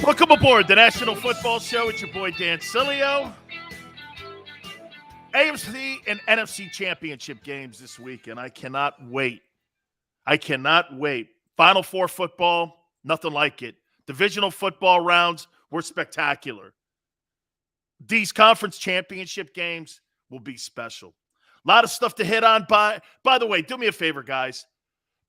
Welcome aboard the National Football Show. It's your boy Dan Sileo. AFC and NFC championship games this week, and I cannot wait. Final Four football, nothing like it. Divisional football rounds were spectacular. These conference championship games will be special. A lot of stuff to hit on. By the way, do me a favor, guys.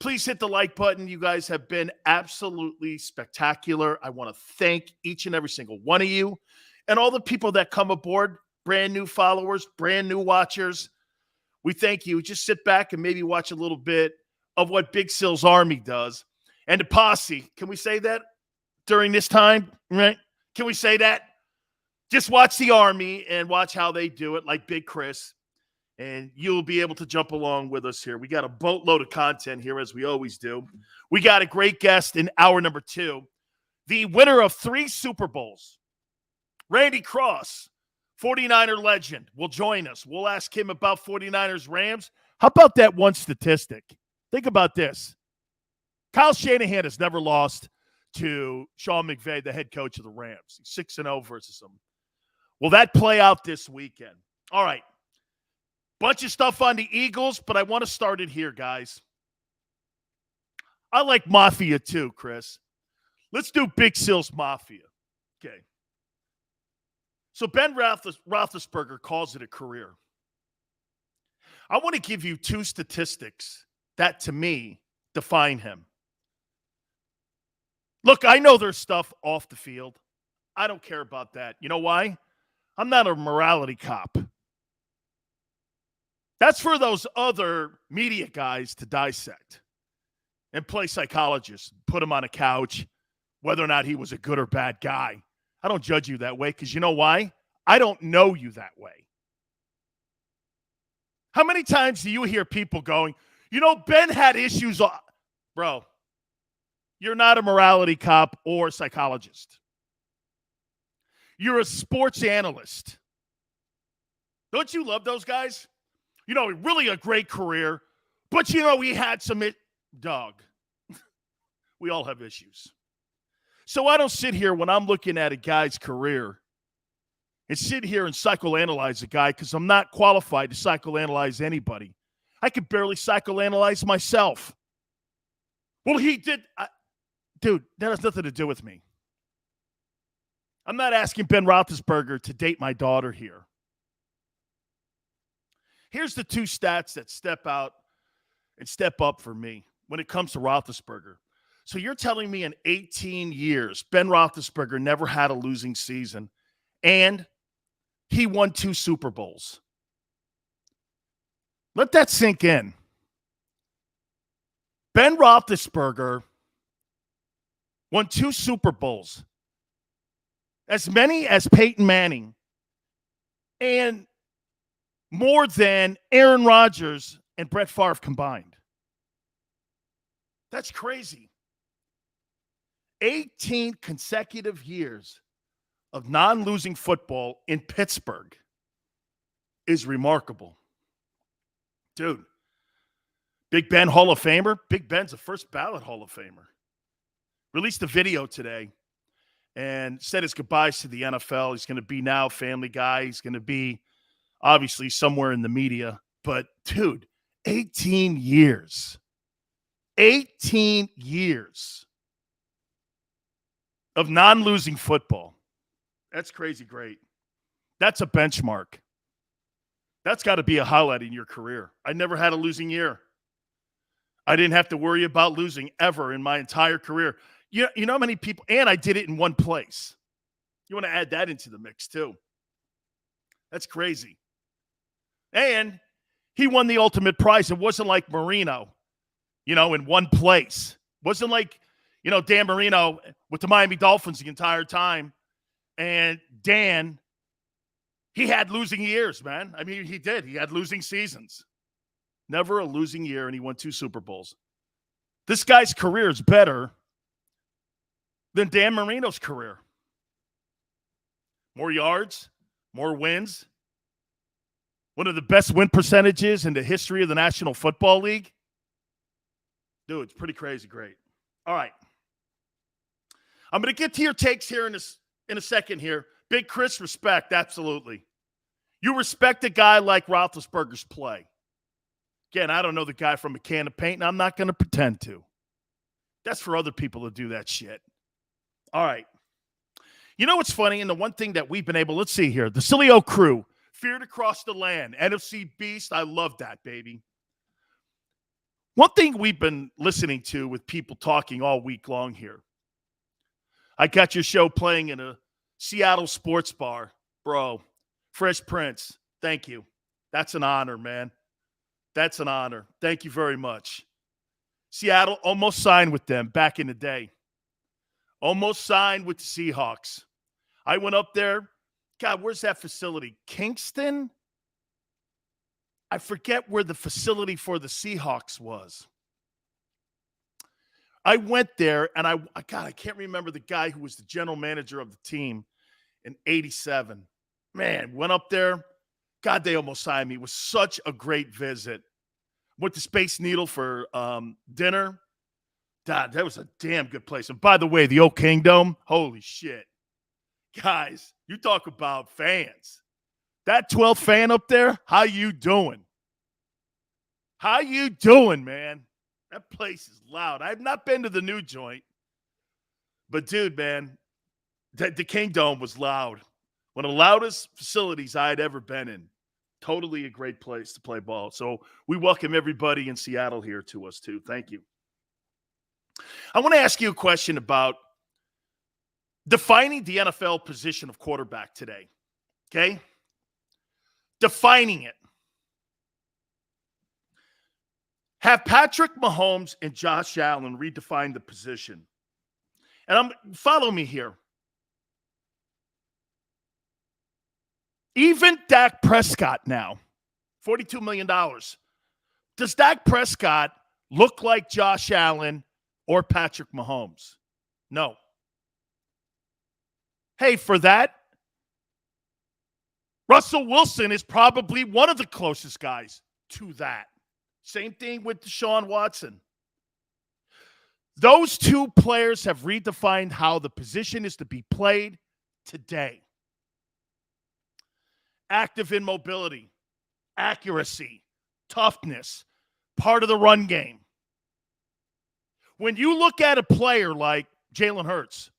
Please hit the like button. You guys have been absolutely spectacular. I want to thank each and every single one of you and all the people that come aboard, brand new followers, brand new watchers. We thank you. Just sit back and maybe watch a little bit of what Big Sil's Army does. And the posse, can we say that during this time, right? Can we say that? Just watch the Army and watch how they do it, like Big Chris. And you'll be able to jump along with us here. We got a boatload of content here, as we always do. We got a great guest in hour number 2. The winner of 3 Super Bowls, Randy Cross, 49er legend, will join us. We'll ask him about 49ers Rams. How about that one statistic? Think about this. Kyle Shanahan has never lost to Sean McVay, the head coach of the Rams. He's 6-0 versus them. Will that play out this weekend? All right. Bunch of stuff on the Eagles, but I want to start it here, guys. I like Mafia too, Chris. Let's do Big Sil's Mafia. Okay. So Ben Roethlisberger calls it a career. I want to give you 2 statistics that, to me, define him. Look, I know there's stuff off the field. I don't care about that. You know why? I'm not a morality cop. That's for those other media guys to dissect and play psychologist, put him on a couch, whether or not he was a good or bad guy. I don't judge you that way because you know why? I don't know you that way. How many times do you hear people going, Ben had issues? Bro, you're not a morality cop or psychologist. You're a sports analyst. Don't you love those guys? Really a great career, but, he had some dog. We all have issues. So I don't sit here when I'm looking at a guy's career and sit here and psychoanalyze a guy because I'm not qualified to psychoanalyze anybody. I could barely psychoanalyze myself. Well, he did. Dude, that has nothing to do with me. I'm not asking Ben Roethlisberger to date my daughter here. Here's the 2 stats that step out and step up for me when it comes to Roethlisberger. So you're telling me in 18 years, Ben Roethlisberger never had a losing season, and he won 2 Super Bowls. Let that sink in. Ben Roethlisberger won 2 Super Bowls, as many as Peyton Manning, and more than Aaron Rodgers and Brett Favre combined. That's crazy. 18 consecutive years of non-losing football in Pittsburgh is remarkable. Dude, Big Ben Hall of Famer. Big Ben's a first ballot Hall of Famer. Released a video today and said his goodbyes to the NFL. He's going to be now Family Guy. He's going to be obviously somewhere in the media. But, dude, 18 years. 18 years of non-losing football. That's crazy great. That's a benchmark. That's got to be a highlight in your career. I never had a losing year. I didn't have to worry about losing ever in my entire career. You know how many people, and I did it in one place. You want to add that into the mix too. That's crazy. And he won the ultimate prize. It wasn't like Marino, in one place. It wasn't like, Dan Marino with the Miami Dolphins the entire time. And Dan, he had losing years, man. I mean, he did. He had losing seasons. Never a losing year, and he won 2 Super Bowls. This guy's career is better than Dan Marino's career. More yards, more wins. One of the best win percentages in the history of the National Football League. Dude, it's pretty crazy great. All right. I'm going to get to your takes here in a second here. Big Chris, respect, absolutely. You respect a guy like Roethlisberger's play. Again, I don't know the guy from a can of paint, and I'm not going to pretend to. That's for other people to do that shit. All right. You know what's funny? And the one thing that we've been able, let's see here, the Sileo crew, feared across the land, NFC Beast, I love that, baby. One thing we've been listening to with people talking all week long here. I got your show playing in a Seattle sports bar. Bro, Fresh Prince, thank you. That's an honor, man. That's an honor. Thank you very much. Seattle almost signed with them back in the day. Almost signed with the Seahawks. I went up there. God, where's that facility? Kingston? I forget where the facility for the Seahawks was. I went there, and I can't remember the guy who was the general manager of the team in 87. Man, went up there. God, they almost signed me. It was such a great visit. Went to Space Needle for dinner. God, that was a damn good place. And by the way, the old Kingdom, holy shit. Guys, you talk about fans. That 12th fan up there, how you doing? How you doing, man? That place is loud. I've not been to the new joint. But, dude, man, the Kingdom was loud. One of the loudest facilities I had ever been in. Totally a great place to play ball. So we welcome everybody in Seattle here to us, too. Thank you. I want to ask you a question about defining the NFL position of quarterback today. Okay? Defining it. Have Patrick Mahomes and Josh Allen redefine the position. And follow me here. Even Dak Prescott now, $42 million. Does Dak Prescott look like Josh Allen or Patrick Mahomes? No. Hey, for that, Russell Wilson is probably one of the closest guys to that. Same thing with Deshaun Watson. Those two players have redefined how the position is to be played today. Active in mobility, accuracy, toughness, part of the run game. When you look at a player like Jalen Hurts,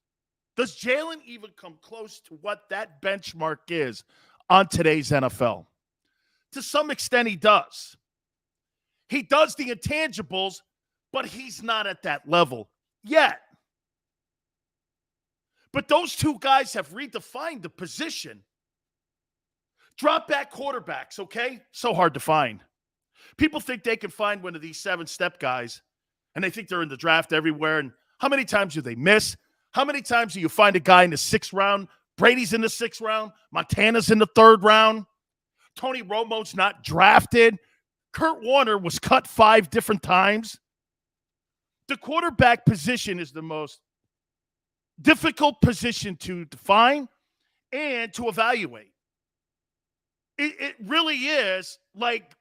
does Jalen even come close to what that benchmark is on today's NFL? To some extent, he does. He does the intangibles, but he's not at that level yet. But those two guys have redefined the position. Drop back quarterbacks, okay? So hard to find. People think they can find one of these 7-step guys, and they think they're in the draft everywhere. And how many times do they miss? How many times do you find a guy in the 6th round? Brady's in the 6th round. Montana's in the 3rd round. Tony Romo's not drafted. Kurt Warner was cut 5 different times. The quarterback position is the most difficult position to define and to evaluate. It really is like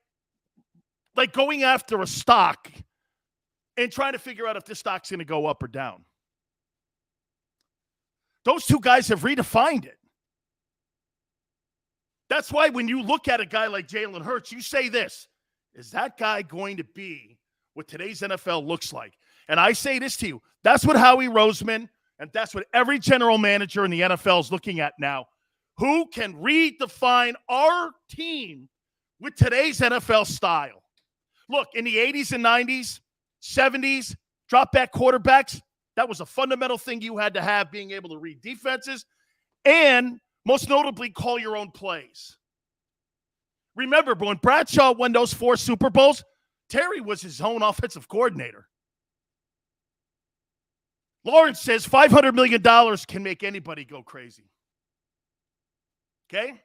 going after a stock and trying to figure out if this stock's going to go up or down. Those two guys have redefined it. That's why when you look at a guy like Jalen Hurts, you say this, is that guy going to be what today's NFL looks like? And I say this to you, that's what Howie Roseman and that's what every general manager in the NFL is looking at now. Who can redefine our team with today's NFL style? Look, in the 80s and 90s, 70s, drop back quarterbacks, that was a fundamental thing you had to have, being able to read defenses and, most notably, call your own plays. Remember, when Bradshaw won those 4 Super Bowls, Terry was his own offensive coordinator. Lawrence says $500 million can make anybody go crazy. Okay?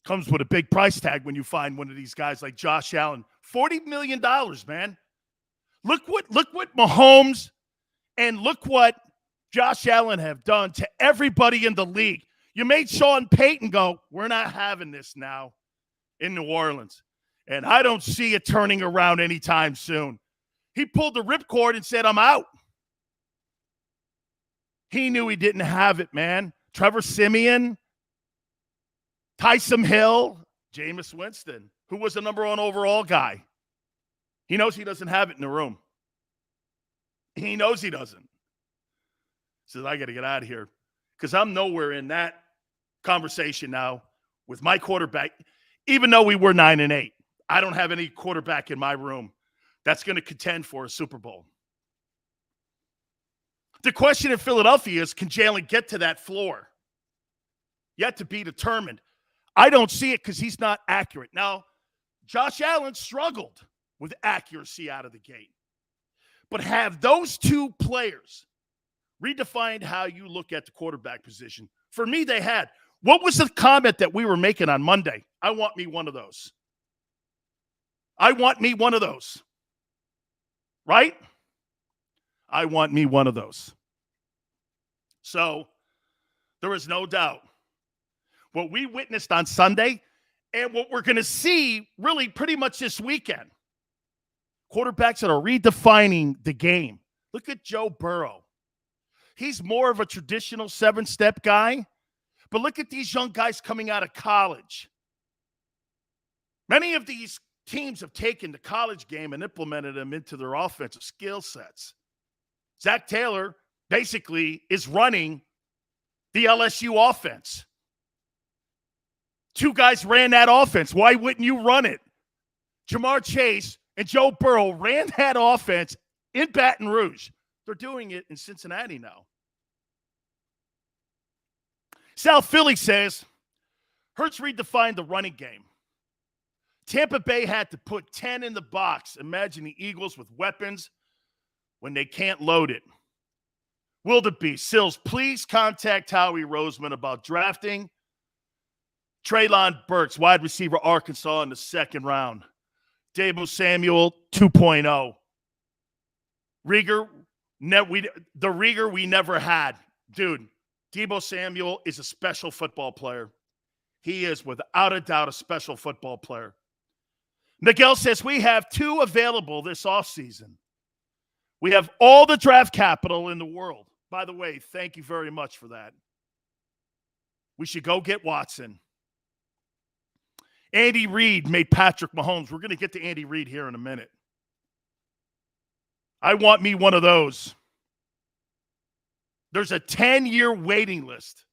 Comes with a big price tag when you find one of these guys like Josh Allen. $40 million, man. Look what Mahomes and look what Josh Allen have done to everybody in the league. You made Sean Payton go, we're not having this now in New Orleans. And I don't see it turning around anytime soon. He pulled the ripcord and said, I'm out. He knew he didn't have it, man. Trevor Siemian, Taysom Hill, Jameis Winston, who was the number 1 overall guy. He knows he doesn't have it in the room. He knows he doesn't. He says, I got to get out of here because I'm nowhere in that conversation now with my quarterback, even though we were 9-8. I don't have any quarterback in my room that's going to contend for a Super Bowl. The question in Philadelphia is, can Jalen get to that floor? Yet to be determined. I don't see it because he's not accurate. Now, Josh Allen struggled with accuracy out of the gate. But have those two players redefined how you look at the quarterback position? For me, they had. What was the comment that we were making on Monday? I want me one of those. I want me one of those. Right? I want me one of those. So there is no doubt what we witnessed on Sunday and what we're going to see really pretty much this weekend. Quarterbacks that are redefining the game. Look at Joe Burrow. He's more of a traditional 7-step guy, but look at these young guys coming out of college. Many of these teams have taken the college game and implemented them into their offensive skill sets. Zach Taylor basically is running the LSU offense. 2 guys ran that offense. Why wouldn't you run it? Jamar Chase and Joe Burrow ran that offense in Baton Rouge. They're doing it in Cincinnati now. South Philly says, Hurts redefined the running game. Tampa Bay had to put 10 in the box. Imagine the Eagles with weapons when they can't load it. Wildebeest, Sills, please contact Howie Roseman about drafting Treylon Burks, wide receiver, Arkansas, in the 2nd round. Deebo Samuel 2.0. Rieger, the Rieger we never had. Dude, Deebo Samuel is a special football player. He is, without a doubt, a special football player. Miguel says, we have 2 available this offseason. We have all the draft capital in the world. By the way, thank you very much for that. We should go get Watson. Andy Reid made Patrick Mahomes. We're going to get to Andy Reid here in a minute. I want me one of those. There's a 10-year waiting list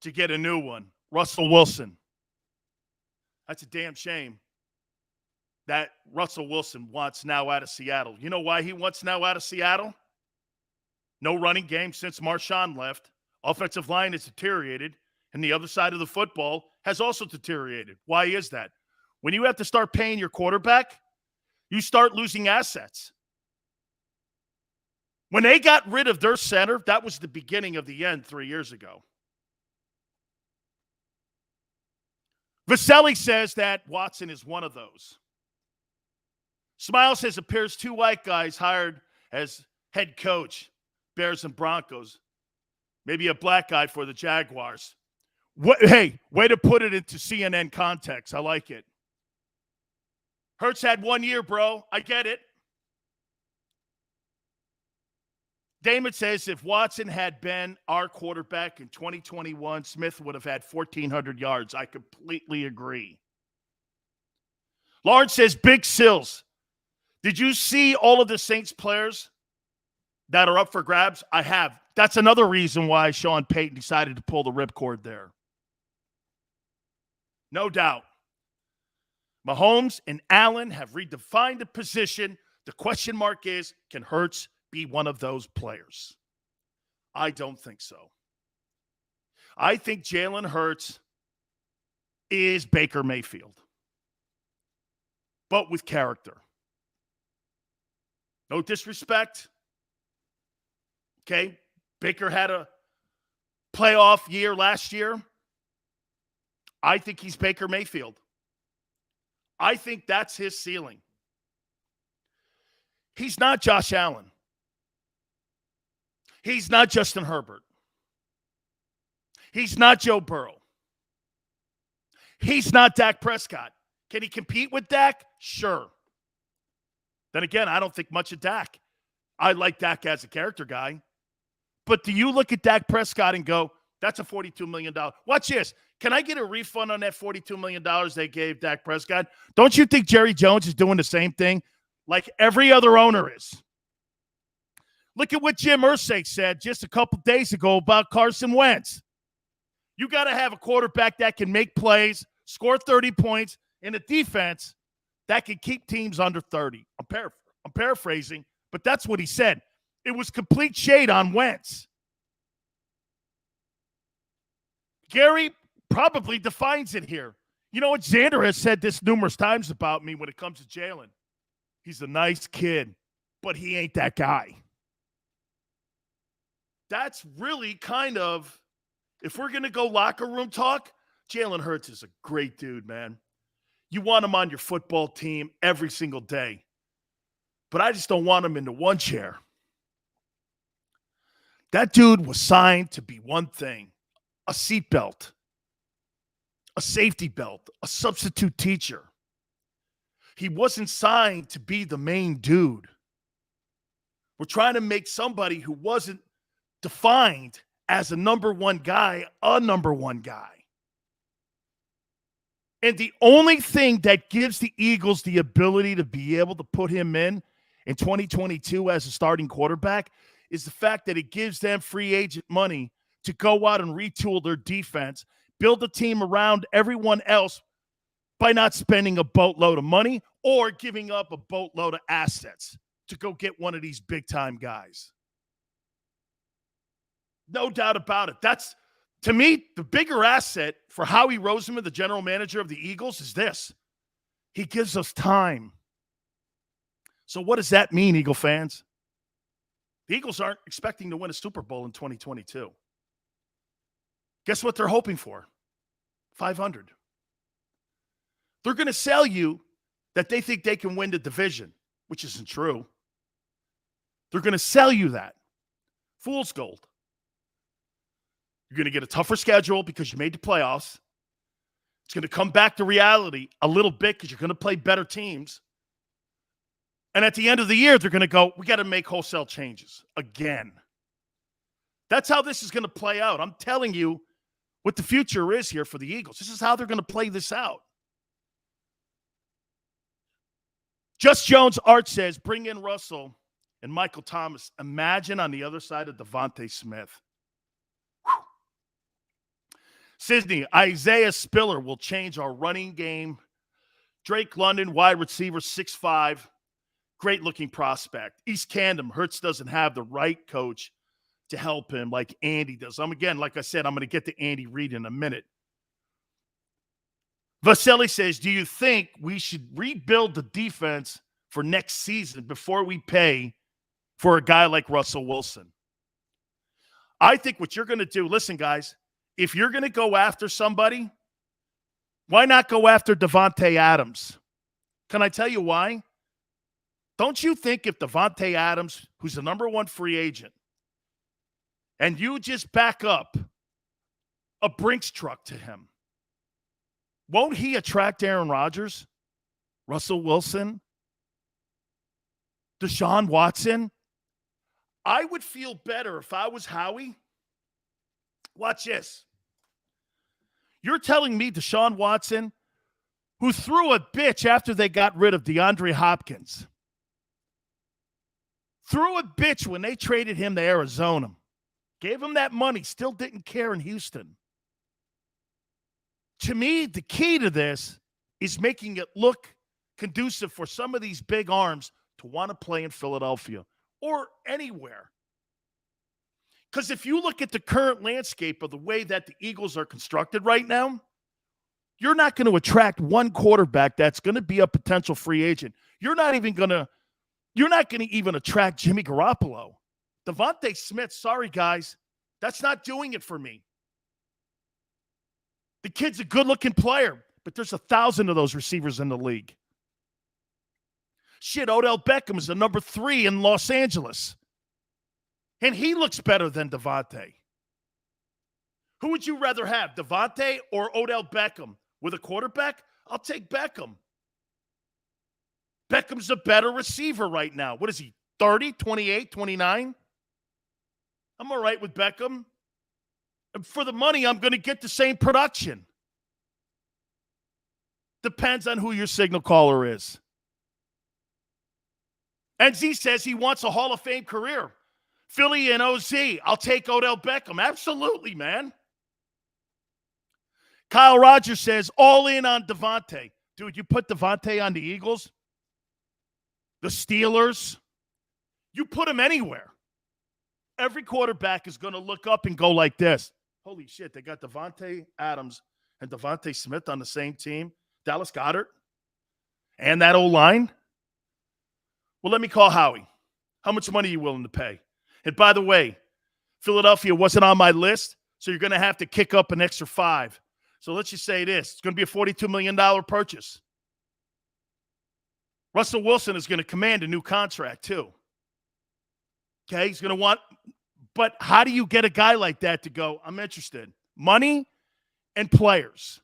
to get a new one. Russell Wilson. That's a damn shame that Russell Wilson wants now out of Seattle. You know why he wants now out of Seattle? No running game since Marshawn left. Offensive line has deteriorated, and the other side of the football has also deteriorated. Why is that? When you have to start paying your quarterback, you start losing assets. When they got rid of their center, that was the beginning of the end 3 years ago. Vaselli says that Watson is one of those. Smile says appears 2 white guys hired as head coach, Bears and Broncos. Maybe a black guy for the Jaguars. Hey, way to put it into CNN context. I like it. Hurts had 1 year, bro. I get it. Damon says if Watson had been our quarterback in 2021, Smith would have had 1,400 yards. I completely agree. Lawrence says, Big Sills, did you see all of the Saints players that are up for grabs? I have. That's another reason why Sean Payton decided to pull the ripcord there. No doubt. Mahomes and Allen have redefined the position. The question mark is, can Hurts be one of those players? I don't think so. I think Jalen Hurts is Baker Mayfield, but with character. No disrespect. Okay, Baker had a playoff year last year. I think he's Baker Mayfield. I think that's his ceiling. He's not Josh Allen. He's not Justin Herbert. He's not Joe Burrow. He's not Dak Prescott. Can he compete with Dak? Sure. Then again, I don't think much of Dak. I like Dak as a character guy. But do you look at Dak Prescott and go, that's a $42 million? Watch this. Can I get a refund on that $42 million they gave Dak Prescott? Don't you think Jerry Jones is doing the same thing like every other owner is? Look at what Jim Irsay said just a couple days ago about Carson Wentz. You got to have a quarterback that can make plays, score 30 points, and a defense that can keep teams under 30. I'm paraphrasing, but that's what he said. It was complete shade on Wentz. Gary probably defines it here. You know what? Xander has said this numerous times about me when it comes to Jalen. He's a nice kid, but he ain't that guy. That's really kind of, if we're going to go locker room talk, Jalen Hurts is a great dude, man. You want him on your football team every single day. But I just don't want him in the one chair. That dude was signed to be one thing: a seatbelt, a safety belt, a substitute teacher. He wasn't signed to be the main dude. We're trying to make somebody who wasn't defined as a number one guy. And the only thing that gives the Eagles the ability to be able to put him in 2022 as a starting quarterback is the fact that it gives them free agent money to go out and retool their defense, build a team around everyone else by not spending a boatload of money or giving up a boatload of assets to go get one of these big-time guys. No doubt about it. That's, to me, the bigger asset for Howie Roseman, the general manager of the Eagles, is this. He gives us time. So what does that mean, Eagle fans? The Eagles aren't expecting to win a Super Bowl in 2022. Guess what they're hoping for? 500. They're going to sell you that they think they can win the division, which isn't true. They're going to sell you that. Fool's gold. You're going to get a tougher schedule because you made the playoffs. It's going to come back to reality a little bit because you're going to play better teams. And at the end of the year, they're going to go, we got to make wholesale changes again. That's how this is going to play out. I'm telling you what the future is here for the Eagles. This is how they're going to play this out. Just Jones Art says, bring in Russell and Michael Thomas. Imagine on the other side of Devontae Smith. Sydney, Isaiah Spiller will change our running game. Drake London, wide receiver, 6'5". Great-looking prospect. East Camden, Hurts doesn't have the right coach to help him like Andy does. Again, like I said, I'm going to get to Andy Reid in a minute. Vasily says, do you think we should rebuild the defense for next season before we pay for a guy like Russell Wilson? I think what you're going to do, listen, guys, if you're going to go after somebody, why not go after Devontae Adams? Can I tell you why? Don't you think if Devontae Adams, who's the number one free agent, and you just back up a Brinks truck to him, won't he attract Aaron Rodgers, Russell Wilson, Deshaun Watson? I would feel better if I was Howie. Watch this. You're telling me Deshaun Watson, who threw a bitch after they got rid of DeAndre Hopkins, threw a bitch when they traded him to Arizona, gave him that money, still didn't care in Houston. To me, the key to this is making it look conducive for some of these big arms to want to play in Philadelphia or anywhere. Because if you look at the current landscape of the way that the Eagles are constructed right now, you're not going to attract one quarterback that's going to be a potential free agent. You're not going to even attract Jimmy Garoppolo. Devontae Smith, sorry, guys, that's not doing it for me. The kid's a good-looking player, but there's 1,000 of those receivers in the league. Shit, Odell Beckham is the number 3 in Los Angeles. And he looks better than Devontae. Who would you rather have, Devontae or Odell Beckham? With a quarterback, I'll take Beckham. Beckham's a better receiver right now. What is he, 30, 28, 29? I'm all right with Beckham. And for the money, I'm going to get the same production. Depends on who your signal caller is. And Z says he wants a Hall of Fame career. Philly and OZ, I'll take Odell Beckham. Absolutely, man. Kyle Rogers says, all in on Devontae. Dude, you put Devontae on the Eagles, the Steelers, you put him anywhere. Every quarterback is going to look up and go like this. Holy shit, they got Devontae Adams and Devontae Smith on the same team. Dallas Goedert and that O-line. Well, let me call Howie. How much money are you willing to pay? And by the way, Philadelphia wasn't on my list, so you're going to have to kick up an extra $5. So let's just say this. It's going to be a $42 million purchase. Russell Wilson is going to command a new contract too. Okay, he's going to want – but how do you get a guy like that to go, I'm interested? Money and players.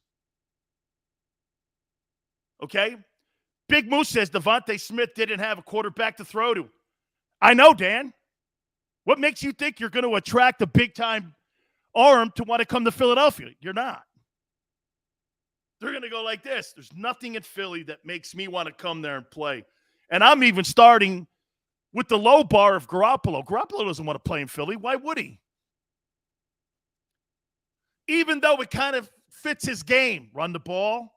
Okay? Big Moose says Devontae Smith didn't have a quarterback to throw to. I know, Dan. What makes you think you're going to attract a big-time arm to want to come to Philadelphia? You're not. They're going to go like this. There's nothing in Philly that makes me want to come there and play. And I'm even starting with the low bar of Garoppolo. Garoppolo doesn't want to play in Philly. Why would he? Even though it kind of fits his game. Run the ball.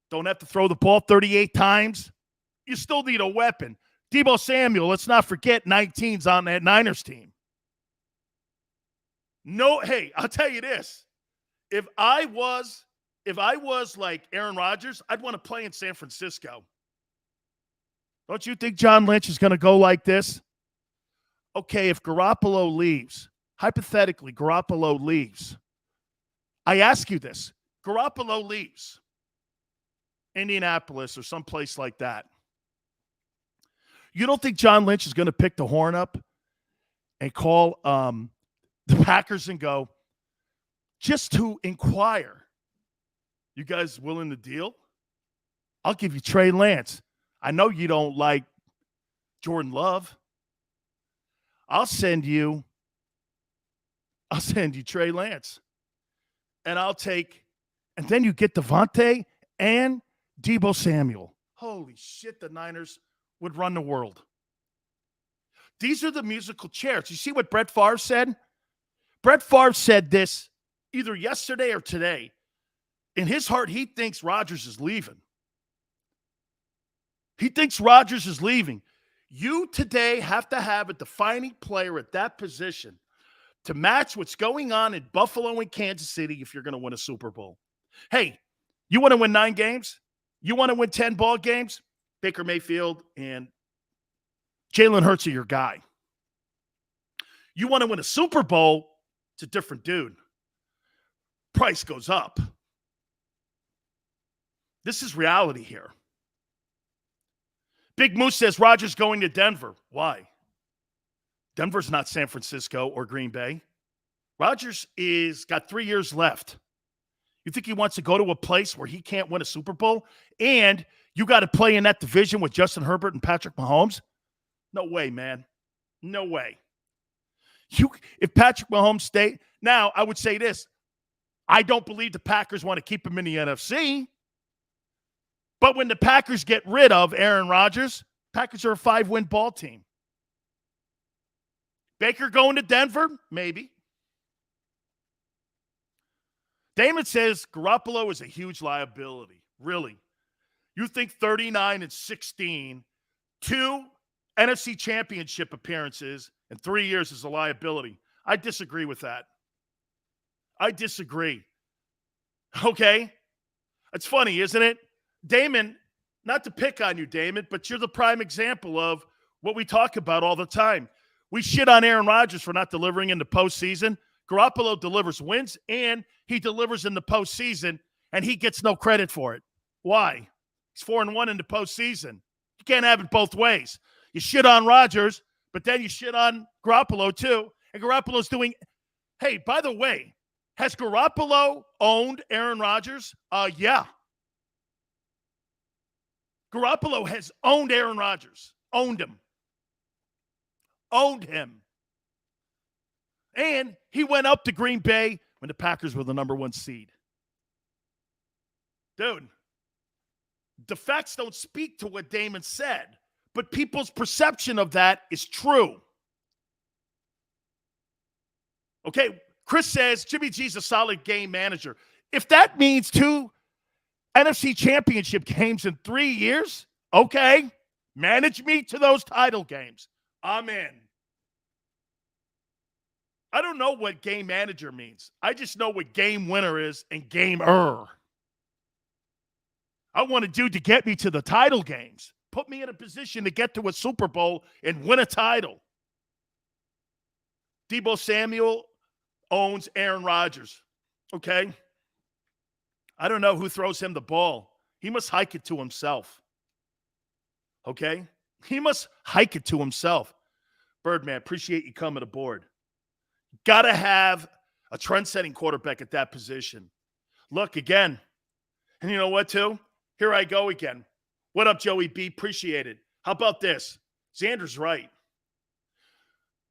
Don't have to throw the ball 38 times. You still need a weapon. Deebo Samuel, let's not forget, 19's on that Niners team. No, hey, I'll tell you this. If I was like Aaron Rodgers, I'd want to play in San Francisco. Don't you think John Lynch is going to go like this? Okay, if Garoppolo leaves, hypothetically, Garoppolo leaves. I ask you this. Garoppolo leaves. Indianapolis or someplace like that. You don't think John Lynch is going to pick the horn up and call the Packers and go, just to inquire, you guys willing to deal? I'll give you Trey Lance. I know you don't like Jordan Love. I'll send you Trey Lance. And and then you get Devontae and Deebo Samuel. Holy shit, the Niners would run the world. These are the musical chairs. You see what Brett Favre said? Brett Favre said this either yesterday or today. In his heart, he thinks Rodgers is leaving. He thinks Rodgers is leaving. You today have to have a defining player at that position to match what's going on in Buffalo and Kansas City if you're going to win a Super Bowl. Hey, you want to win 9 games? You want to win 10 ball games? Baker Mayfield and Jalen Hurts are your guy. You want to win a Super Bowl? It's a different dude. Price goes up. This is reality here. Big Moose says Rodgers going to Denver. Why? Denver's not San Francisco or Green Bay. Rodgers is got 3 years left. You think he wants to go to a place where he can't win a Super Bowl and you got to play in that division with Justin Herbert and Patrick Mahomes? No way, man. No way. If Patrick Mahomes stay, now I would say this. I don't believe the Packers want to keep him in the NFC. But when the Packers get rid of Aaron Rodgers, Packers are a 5-win ball team. Baker going to Denver? Maybe. Damon says Garoppolo is a huge liability. Really? You think 39-16, 2 NFC championship appearances in 3 years is a liability? I disagree with that. I disagree. Okay? It's funny, isn't it? Damon, not to pick on you, Damon, but you're the prime example of what we talk about all the time. We shit on Aaron Rodgers for not delivering in the postseason. Garoppolo delivers wins, and he delivers in the postseason, and he gets no credit for it. Why? He's 4-1 in the postseason. You can't have it both ways. You shit on Rodgers, but then you shit on Garoppolo too, and Garoppolo's doing – hey, by the way, has Garoppolo owned Aaron Rodgers? Yeah. Garoppolo has owned Aaron Rodgers. Owned him. Owned him. And he went up to Green Bay when the Packers were the number 1 seed. Dude, the facts don't speak to what Damon said, but people's perception of that is true. Okay, Chris says Jimmy G's a solid game manager. If that means 2 NFC championship games in 3 years, okay, manage me to those title games. I'm in. I don't know what game manager means. I just know what game winner is and gamer. I want a dude to get me to the title games. Put me in a position to get to a Super Bowl and win a title. Deebo Samuel owns Aaron Rodgers. Okay? I don't know who throws him the ball. He must hike it to himself. Okay? He must hike it to himself. Birdman, appreciate you coming aboard. Got to have a trend-setting quarterback at that position. Look, again, and you know what, too? Here I go again. What up, Joey B? Appreciate it. How about this? Xander's right.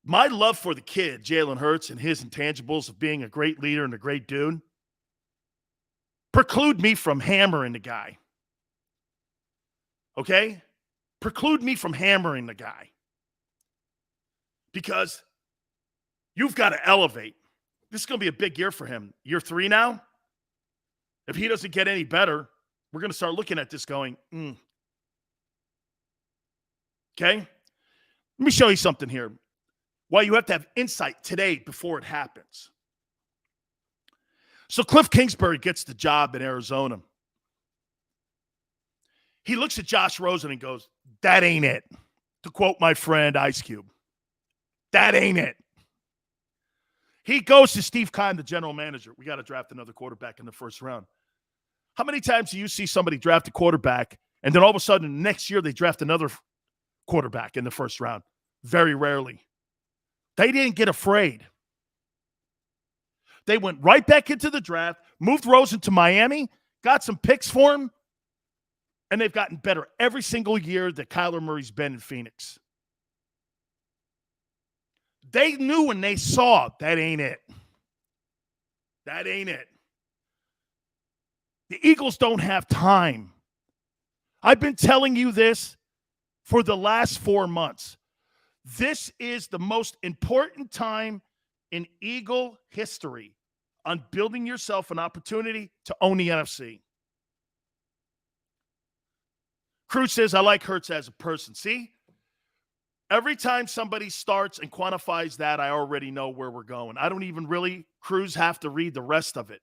My love for the kid, Jalen Hurts, and his intangibles of being a great leader and a great dude preclude me from hammering the guy. Okay? Preclude me from hammering the guy. Because you've got to elevate. This is going to be a big year for him. Year 3 now? If he doesn't get any better, we're going to start looking at this going, Okay? Let me show you something here. Why you have to have insight today before it happens. So Cliff Kingsbury gets the job in Arizona. He looks at Josh Rosen and goes, that ain't it. To quote my friend Ice Cube, that ain't it. He goes to Steve Keim, the general manager. We got to draft another quarterback in the first round. How many times do you see somebody draft a quarterback and then all of a sudden next year they draft another quarterback in the first round? Very rarely. They didn't get afraid. They went right back into the draft, moved Rosen to Miami, got some picks for him, and they've gotten better every single year that Kyler Murray's been in Phoenix. They knew when they saw that ain't it. That ain't it. The Eagles don't have time. I've been telling you this for the last 4 months. This is the most important time in Eagle history on building yourself an opportunity to own the NFC. Cruz says, I like Hurts as a person. See? Every time somebody starts and quantifies that, I already know where we're going. I don't even really, Cruz, have to read the rest of it.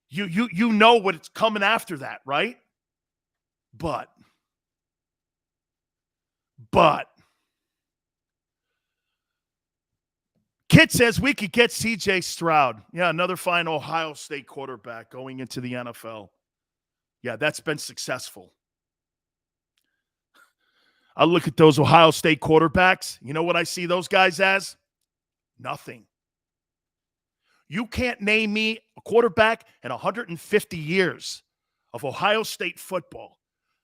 You know what's coming after that, right? But Kit says we could get C.J. Stroud. Yeah, another fine Ohio State quarterback going into the NFL. Yeah, that's been successful. I look at those Ohio State quarterbacks. You know what I see those guys as? Nothing. You can't name me a quarterback in 150 years of Ohio State football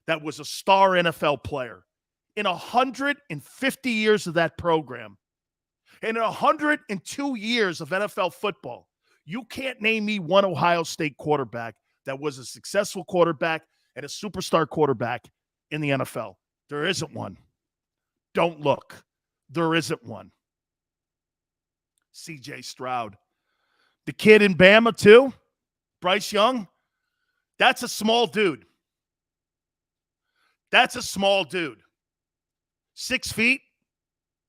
that was a star NFL player. In 150 years of that program, and in 102 years of NFL football, you can't name me one Ohio State quarterback that was a successful quarterback and a superstar quarterback in the NFL. There isn't one. Don't look. There isn't one. C.J. Stroud. The kid in Bama, too, Bryce Young, that's a small dude. That's a small dude. 6 feet,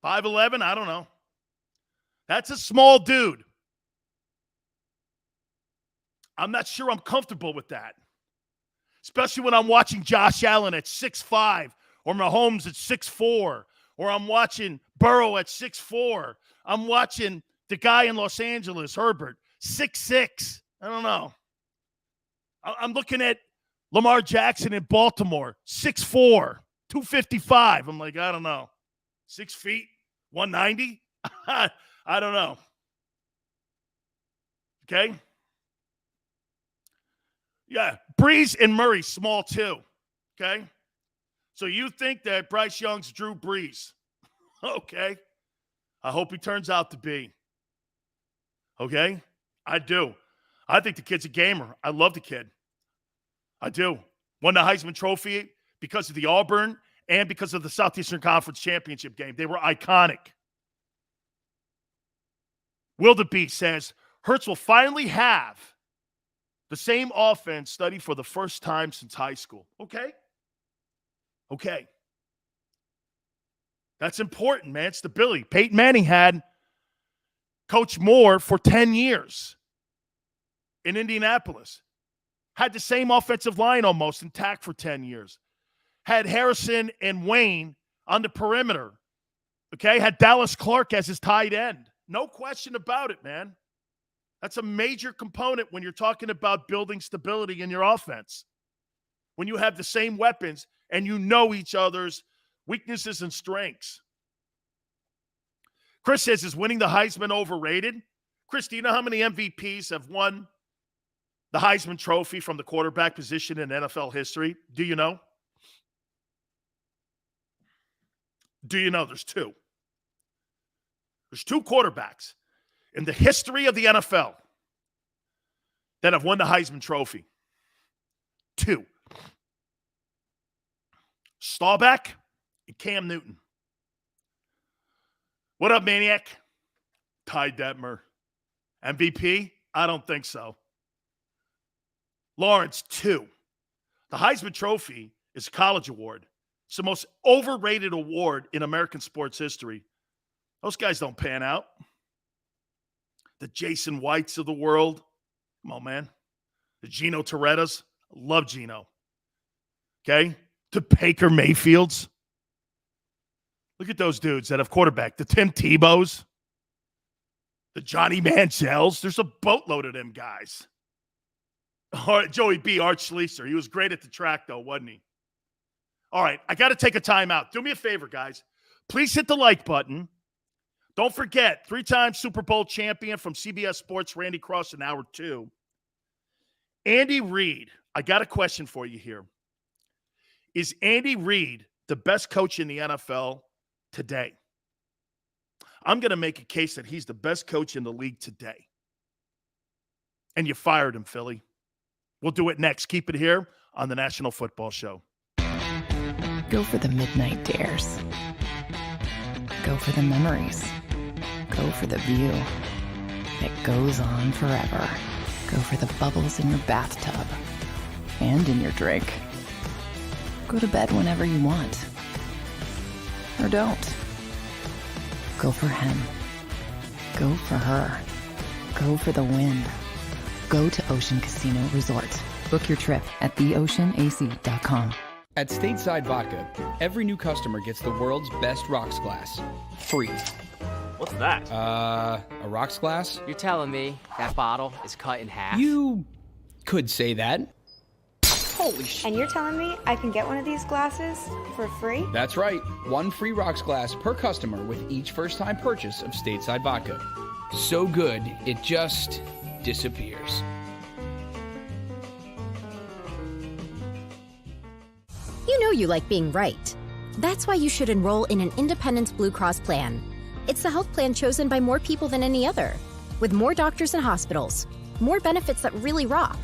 5'11", I don't know. That's a small dude. I'm not sure I'm comfortable with that. Especially when I'm watching Josh Allen at 6'5", or Mahomes at 6'4", or I'm watching Burrow at 6'4". I'm watching the guy in Los Angeles, Herbert, 6'6". I don't know. I'm looking at Lamar Jackson in Baltimore, 6'4", 255. I'm like, I don't know. 6 feet, 190? I don't know. Okay? Yeah, Breeze and Murray, small too. Okay? So you think that Bryce Young's Drew Brees. Okay. I hope he turns out to be. Okay? I do. I think the kid's a gamer. I love the kid. I do. Won the Heisman Trophy because of the Auburn and because of the Southeastern Conference Championship game. They were iconic. Wildebeest says, Hurts will finally have the same offense studied for the first time since high school. Okay. That's important, man. Stability. Peyton Manning had Coach Moore for 10 years in Indianapolis. Had the same offensive line almost intact for 10 years. Had Harrison and Wayne on the perimeter. Okay. Had Dallas Clark as his tight end. No question about it, man. That's a major component when you're talking about building stability in your offense. When you have the same weapons and you know each other's weaknesses and strengths. Chris says, is winning the Heisman overrated? Chris, do you know how many MVPs have won the Heisman Trophy from the quarterback position in NFL history? Do you know? Do you know there's two? There's two quarterbacks in the history of the NFL that have won the Heisman Trophy. Two. Staubach and Cam Newton. What up, Maniac? Ty Detmer. MVP? I don't think so. Lawrence, two. The Heisman Trophy is a college award. It's the most overrated award in American sports history. Those guys don't pan out. The Jason Whites of the world. Come on, man. The Gino Torettas. I love Gino. Okay? The Baker Mayfields. Look at those dudes that have quarterback. The Tim Tebows. The Johnny Manziels. There's a boatload of them guys. Joey B. Art Schleicher. He was great at the track, though, wasn't he? All right, I got to take a timeout. Do me a favor, guys. Please hit the like button. Don't forget, 3-time Super Bowl champion from CBS Sports, Randy Cross in hour 2. Andy Reid, I got a question for you here. Is Andy Reid the best coach in the NFL today? I'm going to make a case that he's the best coach in the league today. And you fired him, Philly. We'll do it next. Keep it here on the National Football Show. Go for the midnight dares. Go for the memories. Go for the view that goes on forever. Go for the bubbles in your bathtub and in your drink. Go to bed whenever you want. Or don't. Go for him. Go for her. Go for the win. Go to Ocean Casino Resort. Book your trip at theoceanac.com. At Stateside Vodka, every new customer gets the world's best rocks glass. Free. What's that? A rocks glass? You're telling me that bottle is cut in half? You could say that. Holy shit. And you're telling me I can get one of these glasses for free? That's right. One free rocks glass per customer with each first-time purchase of Stateside Vodka. So good, it just disappears. You know you like being right. That's why you should enroll in an Independence Blue Cross plan. It's the health plan chosen by more people than any other, with more doctors and hospitals, more benefits that really rock,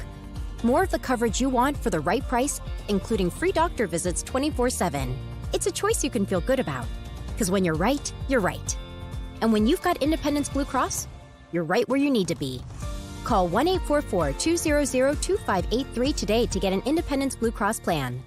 more of the coverage you want for the right price, including free doctor visits 24/7. It's a choice you can feel good about, because when you're right, you're right. And when you've got Independence Blue Cross, you're right where you need to be. Call 1-844-200-2583 today to get an Independence Blue Cross plan.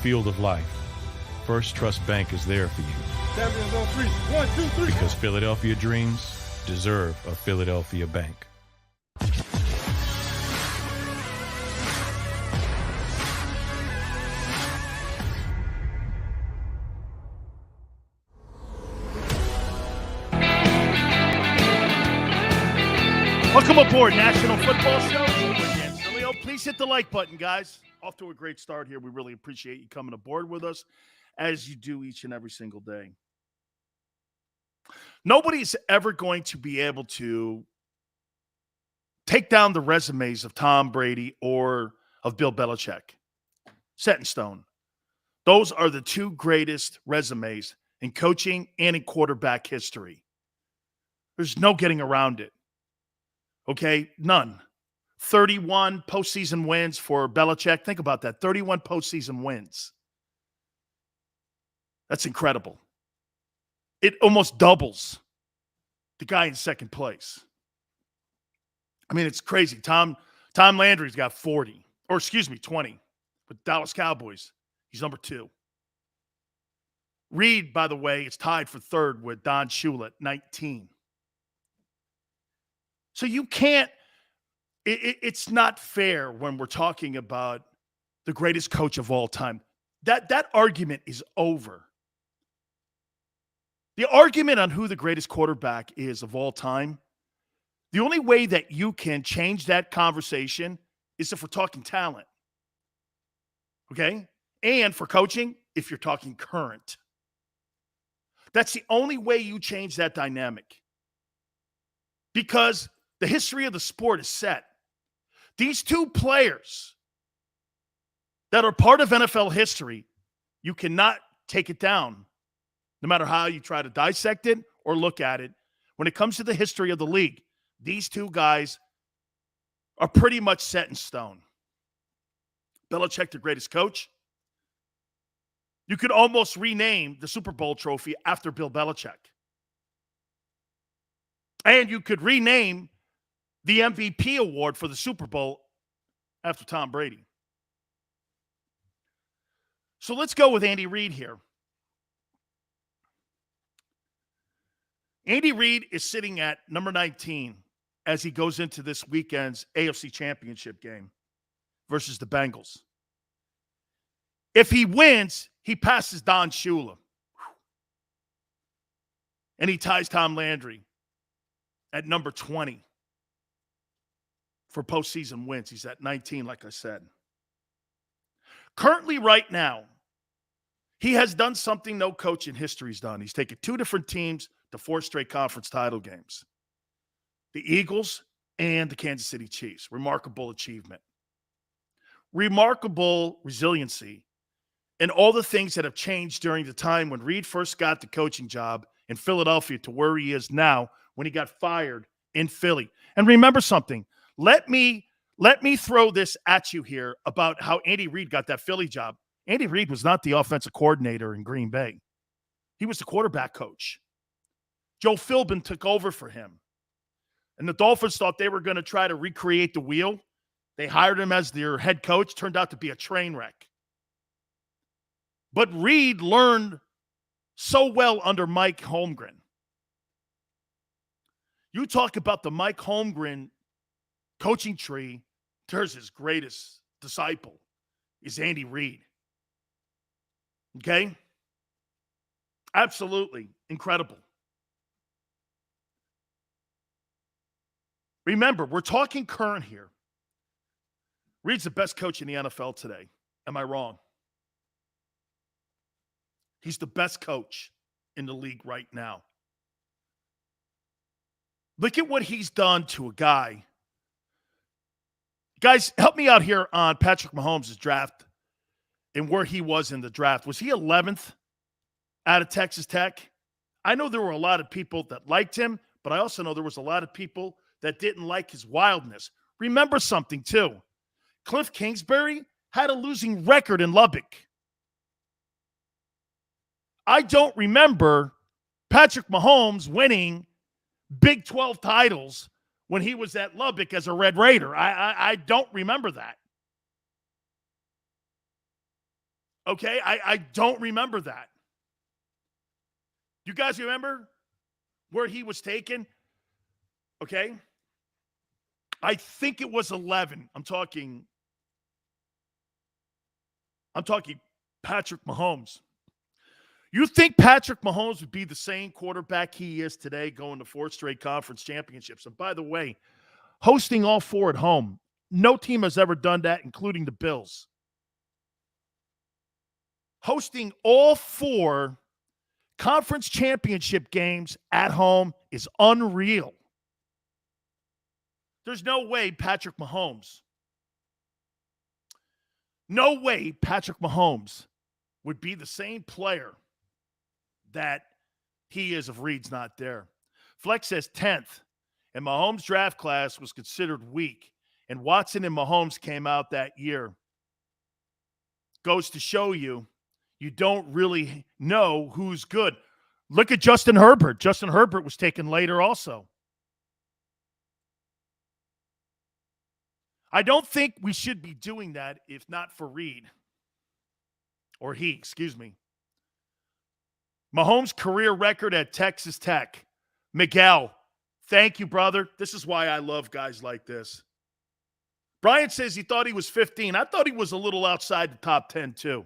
Field of life, First Trust Bank is there for you. Champions on three. 1, 2, 3. Because Philadelphia dreams deserve a Philadelphia bank. Welcome aboard National Football Show. Dan Sileo. Please hit the like button, guys. Off to a great start here. We really appreciate you coming aboard with us, as you do each and every single day. Nobody's ever going to be able to take down the resumes of Tom Brady or of Bill Belichick. Set in stone. Those are the two greatest resumes in coaching and in quarterback history. There's no getting around it. Okay? None. 31 postseason wins for Belichick. Think about that. 31 postseason wins. That's incredible. It almost doubles the guy in second place. I mean, it's crazy. Tom Landry's got 40. Or, 20. With Dallas Cowboys, he's number 2. Reid, by the way, is tied for third with Don Shula at 19. So you can't, it's not fair when we're talking about the greatest coach of all time. That argument is over. The argument on who the greatest quarterback is of all time, the only way that you can change that conversation is if we're talking talent. Okay? And for coaching, if you're talking current. That's the only way you change that dynamic. Because the history of the sport is set. These two players that are part of NFL history, you cannot take it down, no matter how you try to dissect it or look at it. When it comes to the history of the league, these two guys are pretty much set in stone. Belichick, the greatest coach. You could almost rename the Super Bowl trophy after Bill Belichick. And you could rename the MVP award for the Super Bowl after Tom Brady. So let's go with Andy Reid here. Andy Reid is sitting at number 19 as he goes into this weekend's AFC Championship game versus the Bengals. If he wins, he passes Don Shula. And he ties Tom Landry at number 20 for postseason wins. He's at 19, like I said. Currently, right now, he has done something no coach in history's done. He's taken 2 different teams to 4 straight conference title games. The Eagles and the Kansas City Chiefs. Remarkable achievement. Remarkable resiliency. And all the things that have changed during the time when Reid first got the coaching job in Philadelphia to where he is now when he got fired in Philly. And remember something. Let me throw this at you here about how Andy Reid got that Philly job. Andy Reid was not the offensive coordinator in Green Bay. He was the quarterback coach. Joe Philbin took over for him. And the Dolphins thought they were going to try to recreate the wheel. They hired him as their head coach. Turned out to be a train wreck. But Reid learned so well under Mike Holmgren. You talk about the Mike Holmgren coaching tree, there's his greatest disciple is Andy Reid. Okay? Absolutely incredible. Remember, we're talking current here. Reid's the best coach in the NFL today. Am I wrong? He's the best coach in the league right now. Look at what he's done to a guy. Guys, help me out here on Patrick Mahomes' draft and where he was in the draft. Was he 11th out of Texas Tech? I know there were a lot of people that liked him, but I also know there was a lot of people that didn't like his wildness. Remember something, too. Cliff Kingsbury had a losing record in Lubbock. I don't remember Patrick Mahomes winning Big 12 titles when he was at Lubbock as a Red Raider. I don't remember that. Okay, I don't remember that. You guys remember where he was taken? Okay. I think it was 11. I'm talking Patrick Mahomes. You think Patrick Mahomes would be the same quarterback he is today going to 4 straight conference championships? And by the way, hosting all 4 at home. No team has ever done that, including the Bills. Hosting all 4 conference championship games at home is unreal. There's no way Patrick Mahomes would be the same player that he is if Reid's not there. Flex says 10th, and Mahomes' draft class was considered weak, and Watson and Mahomes came out that year. Goes to show you don't really know who's good. Look at Justin Herbert. Justin Herbert was taken later also. I don't think we should be doing that if not for Reid. Or he, excuse me. Mahomes' career record at Texas Tech. Miguel, thank you, brother. This is why I love guys like this. Brian says he thought he was 15. I thought he was a little outside the top 10 too.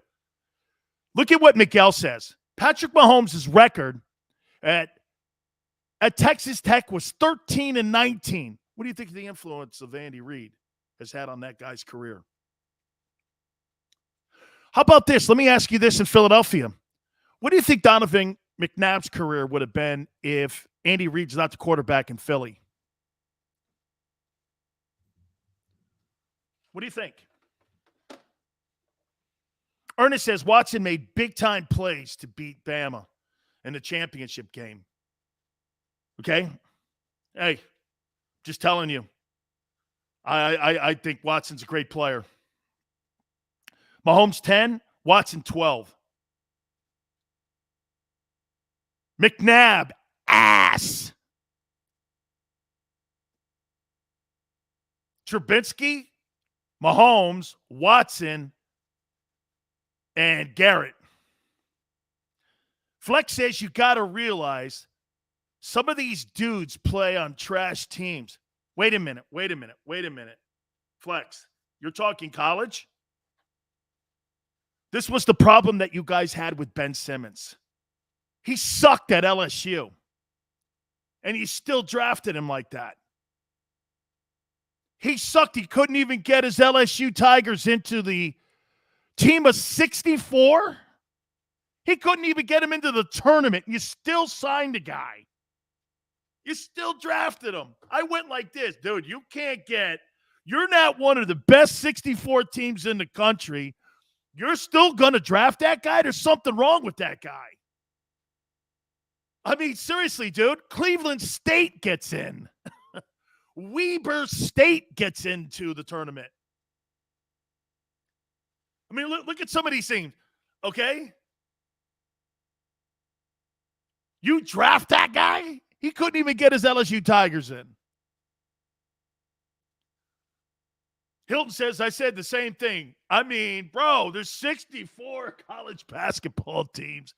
Look at what Miguel says. Patrick Mahomes' record at Texas Tech was 13-19. What do you think of the influence of Andy Reid has had on that guy's career? How about this? Let me ask you this in Philadelphia. What do you think Donovan McNabb's career would have been if Andy Reid's not the quarterback in Philly? What do you think? Ernest says Watson made big-time plays to beat Bama in the championship game. Okay? Hey, just telling you. I think Watson's a great player. Mahomes 10, Watson 12. McNabb, ass. Trubinsky, Mahomes, Watson, and Garrett. Flex says you got to realize some of these dudes play on trash teams. Wait a minute. Flex, you're talking college? This was the problem that you guys had with Ben Simmons. He sucked at LSU. And you still drafted him like that. He sucked. He couldn't even get his LSU Tigers into the team of 64. He couldn't even get him into the tournament. You still signed the guy. You still drafted him. I went like this. Dude, you're not one of the best 64 teams in the country. You're still going to draft that guy? There's something wrong with that guy. I mean, seriously, dude, Cleveland State gets in. Weber State gets into the tournament. I mean, look at some of these things, okay? You draft that guy? He couldn't even get his LSU Tigers in. Hilton says, I said the same thing. I mean, bro, there's 64 college basketball teams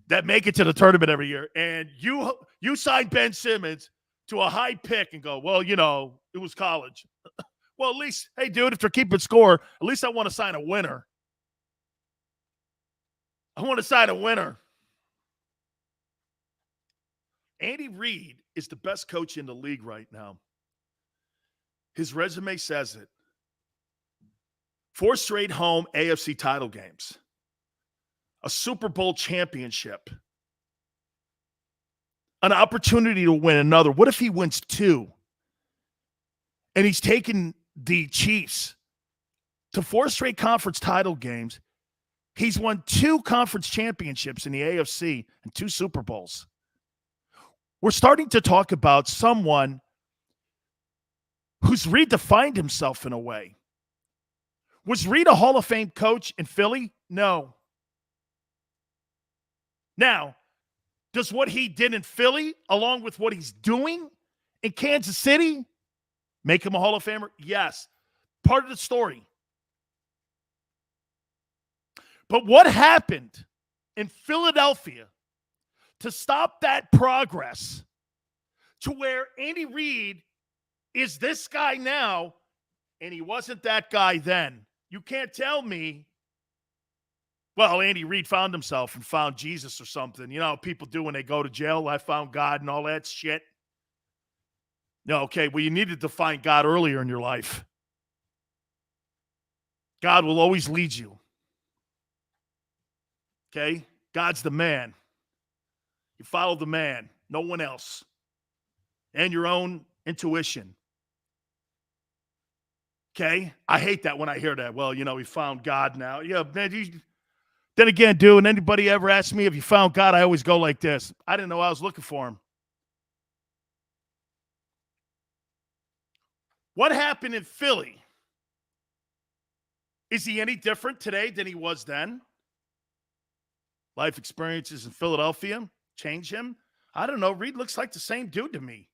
that make it to the tournament every year. And you signed Ben Simmons to a high pick and go, well, it was college. Well, at least, hey, dude, if they're keeping score, at least I want to sign a winner. Andy Reid is the best coach in the league right now. His resume says it. 4 straight home AFC title games. A Super Bowl championship. An opportunity to win another. What if he wins 2? And he's taken the Chiefs to 4 straight conference title games. He's won 2 conference championships in the AFC and 2 Super Bowls. We're starting to talk about someone who's redefined himself in a way. Was Reid a Hall of Fame coach in Philly? No. Now, does what he did in Philly, along with what he's doing in Kansas City, make him a Hall of Famer? Yes. Part of the story. But what happened in Philadelphia to stop that progress to where Andy Reid is this guy now, and he wasn't that guy then? You can't tell me, well, Andy Reid found himself and found Jesus or something. You know how people do when they go to jail. I found God and all that shit. No, okay, well, you needed to find God earlier in your life. God will always lead you. Okay? God's the man. You follow the man, no one else. And your own intuition. Okay? I hate that when I hear that. Well, you know, we found God now. Yeah, man. Then again, dude, when anybody ever asks me if you found God, I always go like this. I didn't know I was looking for him. What happened in Philly? Is he any different today than he was then? Life experiences in Philadelphia change him? I don't know. Reid looks like the same dude to me.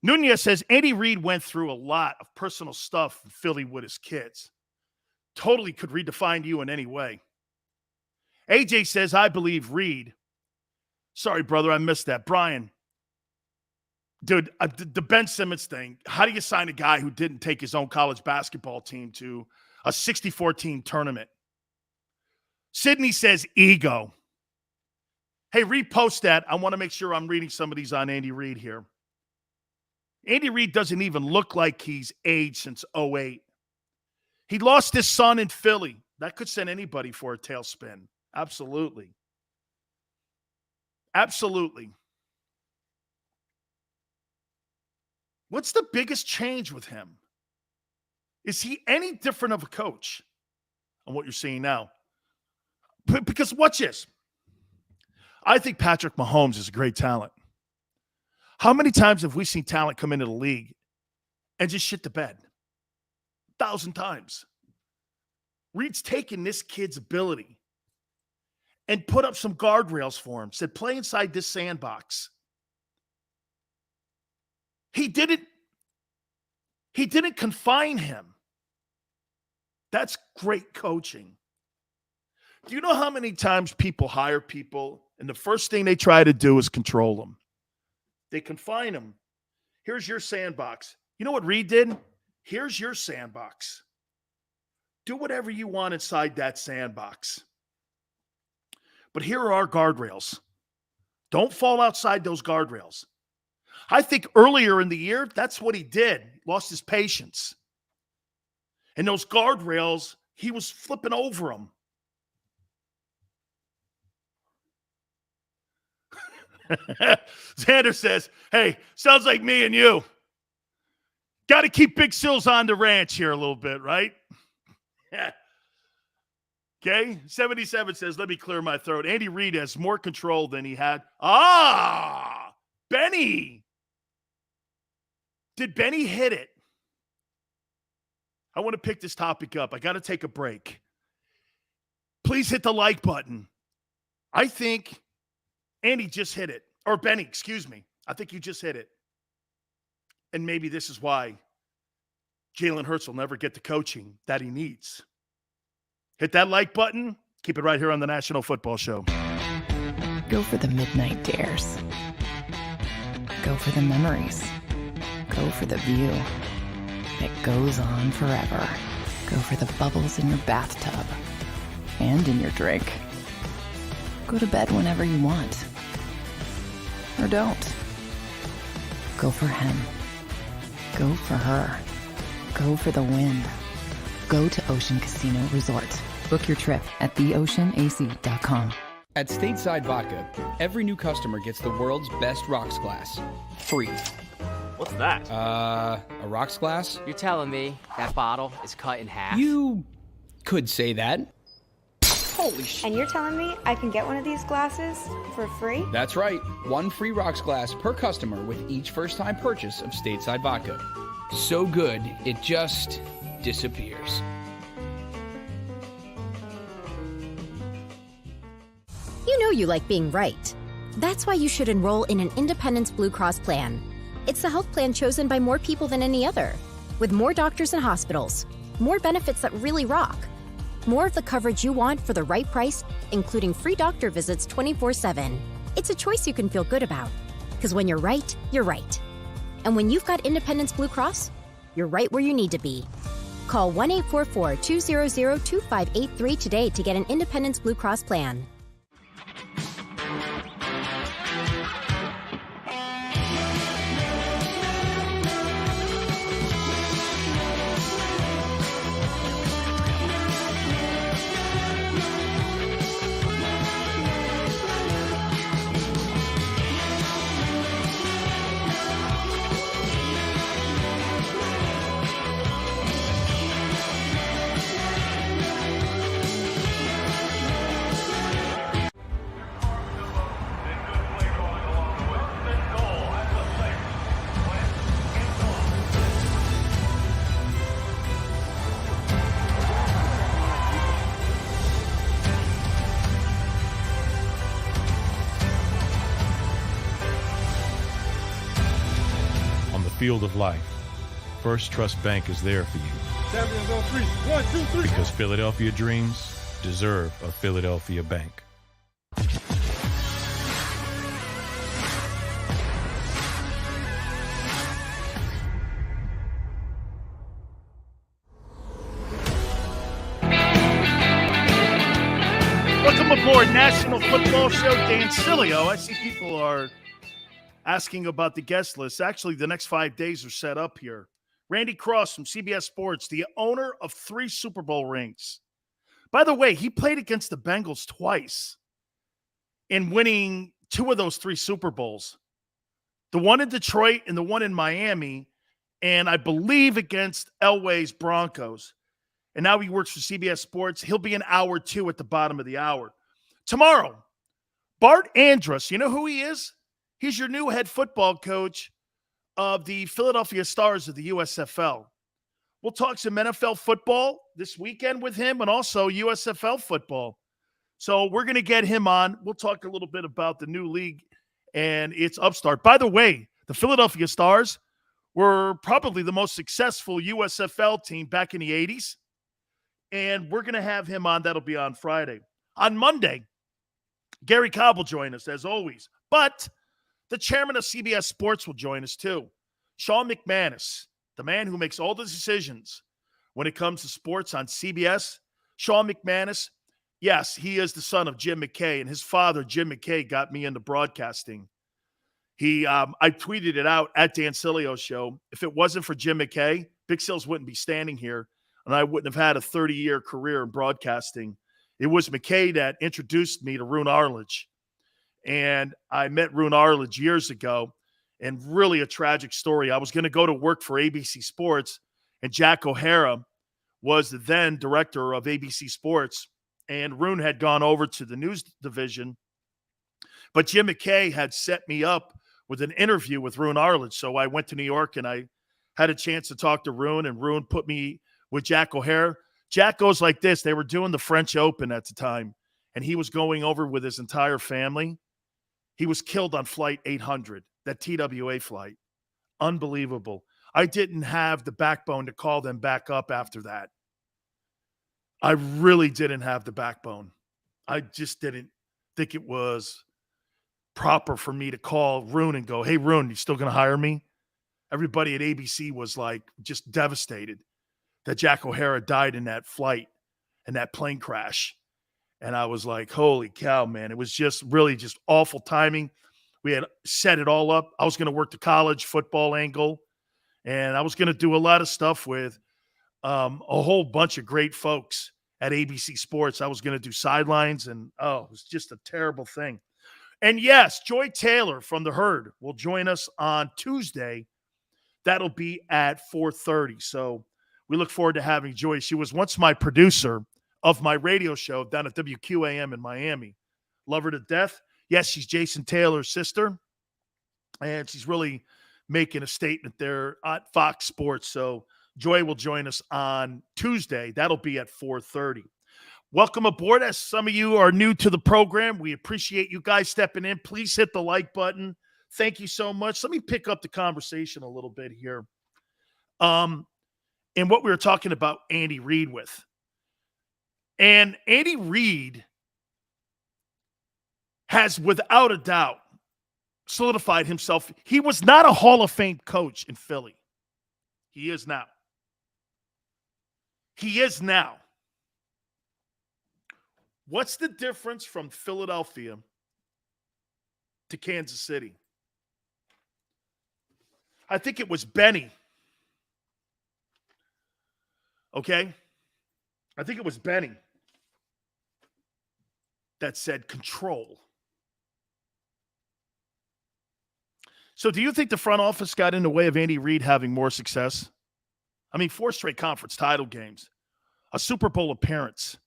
Nunez says Andy Reid went through a lot of personal stuff in Philly with his kids. Totally could redefine you in any way. AJ says, I believe Reid. Sorry, brother, I missed that. Brian. Dude, the Ben Simmons thing, how do you sign a guy who didn't take his own college basketball team to a 64-team tournament? Sydney says ego. Hey, repost that. I want to make sure I'm reading some of these on Andy Reid here. Andy Reid doesn't even look like he's aged since 2008. He lost his son in Philly. That could send anybody for a tailspin. Absolutely. Absolutely. What's the biggest change with him? Is he any different of a coach on what you're seeing now? Because watch this. I think Patrick Mahomes is a great talent. How many times have we seen talent come into the league and just shit the bed? 1,000 times. Reid's taken this kid's ability and put up some guardrails for him. Said, play inside this sandbox. He didn't confine him. That's great coaching. Do you know how many times people hire people and the first thing they try to do is control them? They confine them. Here's your sandbox. You know what Reid did? Here's your sandbox. Do whatever you want inside that sandbox. But here are our guardrails. Don't fall outside those guardrails. I think earlier in the year, that's what he did. Lost his patience. And those guardrails, he was flipping over them. Xander says, hey, sounds like me and you. Got to keep Big Sills on the ranch here a little bit, right? Okay. 77 says, let me clear my throat. Andy Reid has more control than he had. Benny. Did Benny hit it? I want to pick this topic up. I got to take a break. Please hit the like button. I think Andy just hit it. Or Benny, excuse me. I think you just hit it. And maybe this is why Jalen Hurts will never get the coaching that he needs. Hit that like button. Keep it right here on the National Football Show. Go for the midnight dares. Go for the memories. Go for the view that goes on forever. Go for the bubbles in your bathtub and in your drink. Go to bed whenever you want. Or don't. Go for him. Go for her. Go for the win. Go to Ocean Casino Resort. Book your trip at theoceanac.com. At Stateside Vodka, every new customer gets the world's best rocks glass. Free. What's that? A rocks glass? You're telling me that bottle is cut in half? You could say that. Holy shit. And you're telling me I can get one of these glasses for free? That's right. One free rocks glass per customer with each first-time purchase of Stateside Vodka. So good, it just disappears. You know you like being right. That's why you should enroll in an Independence Blue Cross plan. It's the health plan chosen by more people than any other, with more doctors and hospitals, more benefits that really rock. More of the coverage you want for the right price, including free doctor visits 24/7. It's a choice you can feel good about. Because when you're right, you're right. And when you've got Independence Blue Cross, you're right where you need to be. Call 1-844-200-2583 today to get an Independence Blue Cross plan. Field of life, First Trust Bank is there for you. Champions on 3. 1, 2, 3. Because Philadelphia dreams deserve a Philadelphia bank. Welcome aboard National Football Show. Dan Sileo. I see people are asking about the guest list. Actually, the next 5 days are set up here. Randy Cross from CBS Sports, the owner of 3 Super Bowl rings. By the way, he played against the Bengals twice in winning 2 of those 3 Super Bowls. The one in Detroit and the one in Miami, and I believe against Elway's Broncos. And now he works for CBS Sports. He'll be an hour 2 at the bottom of the hour. Tomorrow, Bart Andrus, you know who he is? He's your new head football coach of the Philadelphia Stars of the USFL. We'll talk some NFL football this weekend with him and also USFL football. So we're going to get him on. We'll talk a little bit about the new league and its upstart. By the way, the Philadelphia Stars were probably the most successful USFL team back in the 80s. And we're going to have him on. That'll be on Friday. On Monday, Gary Cobb will join us as always. But the chairman of CBS Sports will join us too. Sean McManus, the man who makes all the decisions when it comes to sports on CBS. Sean McManus, yes, he is the son of Jim McKay, and his father, Jim McKay, got me into broadcasting. I tweeted it out at Dan Sileo Show. If it wasn't for Jim McKay, Big Sills wouldn't be standing here, and I wouldn't have had a 30-year career in broadcasting. It was McKay that introduced me to Roone Arledge. And I met Roone Arledge years ago, and really a tragic story. I was going to go to work for ABC Sports, and Jack O'Hara was the then director of ABC Sports, and Roone had gone over to the news division. But Jim McKay had set me up with an interview with Roone Arledge. So I went to New York, and I had a chance to talk to Roone, and Roone put me with Jack O'Hara. Jack goes like this. They were doing the French Open at the time, and he was going over with his entire family. He was killed on Flight 800, that TWA flight. Unbelievable. I didn't have the backbone to call them back up after that. I really didn't have the backbone. I just didn't think it was proper for me to call Roone and go, hey, Roone, you still going to hire me? Everybody at ABC was like just devastated that Jack O'Hara died in that flight and that plane crash. And I was like, holy cow, man. It was just really just awful timing. We had set it all up. I was going to work the college football angle, and I was going to do a lot of stuff with a whole bunch of great folks at ABC Sports. I was going to do sidelines, and, it was just a terrible thing. And, yes, Joy Taylor from The Herd will join us on Tuesday. That'll be at 4:30. So we look forward to having Joy. She was once my producer of my radio show down at WQAM in Miami. Love her to death. Yes, she's Jason Taylor's sister, and she's really making a statement there at Fox Sports. So Joy will join us on Tuesday. That'll be at 4:30. Welcome aboard. As some of you are new to the program, we appreciate you guys stepping in. Please hit the like button. Thank you so much. Let me pick up the conversation a little bit here. And what we were talking about Andy Reid with. And Andy Reid has, without a doubt, solidified himself. He was not a Hall of Fame coach in Philly. He is now. He is now. What's the difference from Philadelphia to Kansas City? I think it was Benny. Okay? I think it was Benny that said control. So do you think the front office got in the way of Andy Reid having more success? I mean, 4 straight conference title games, a Super Bowl appearance.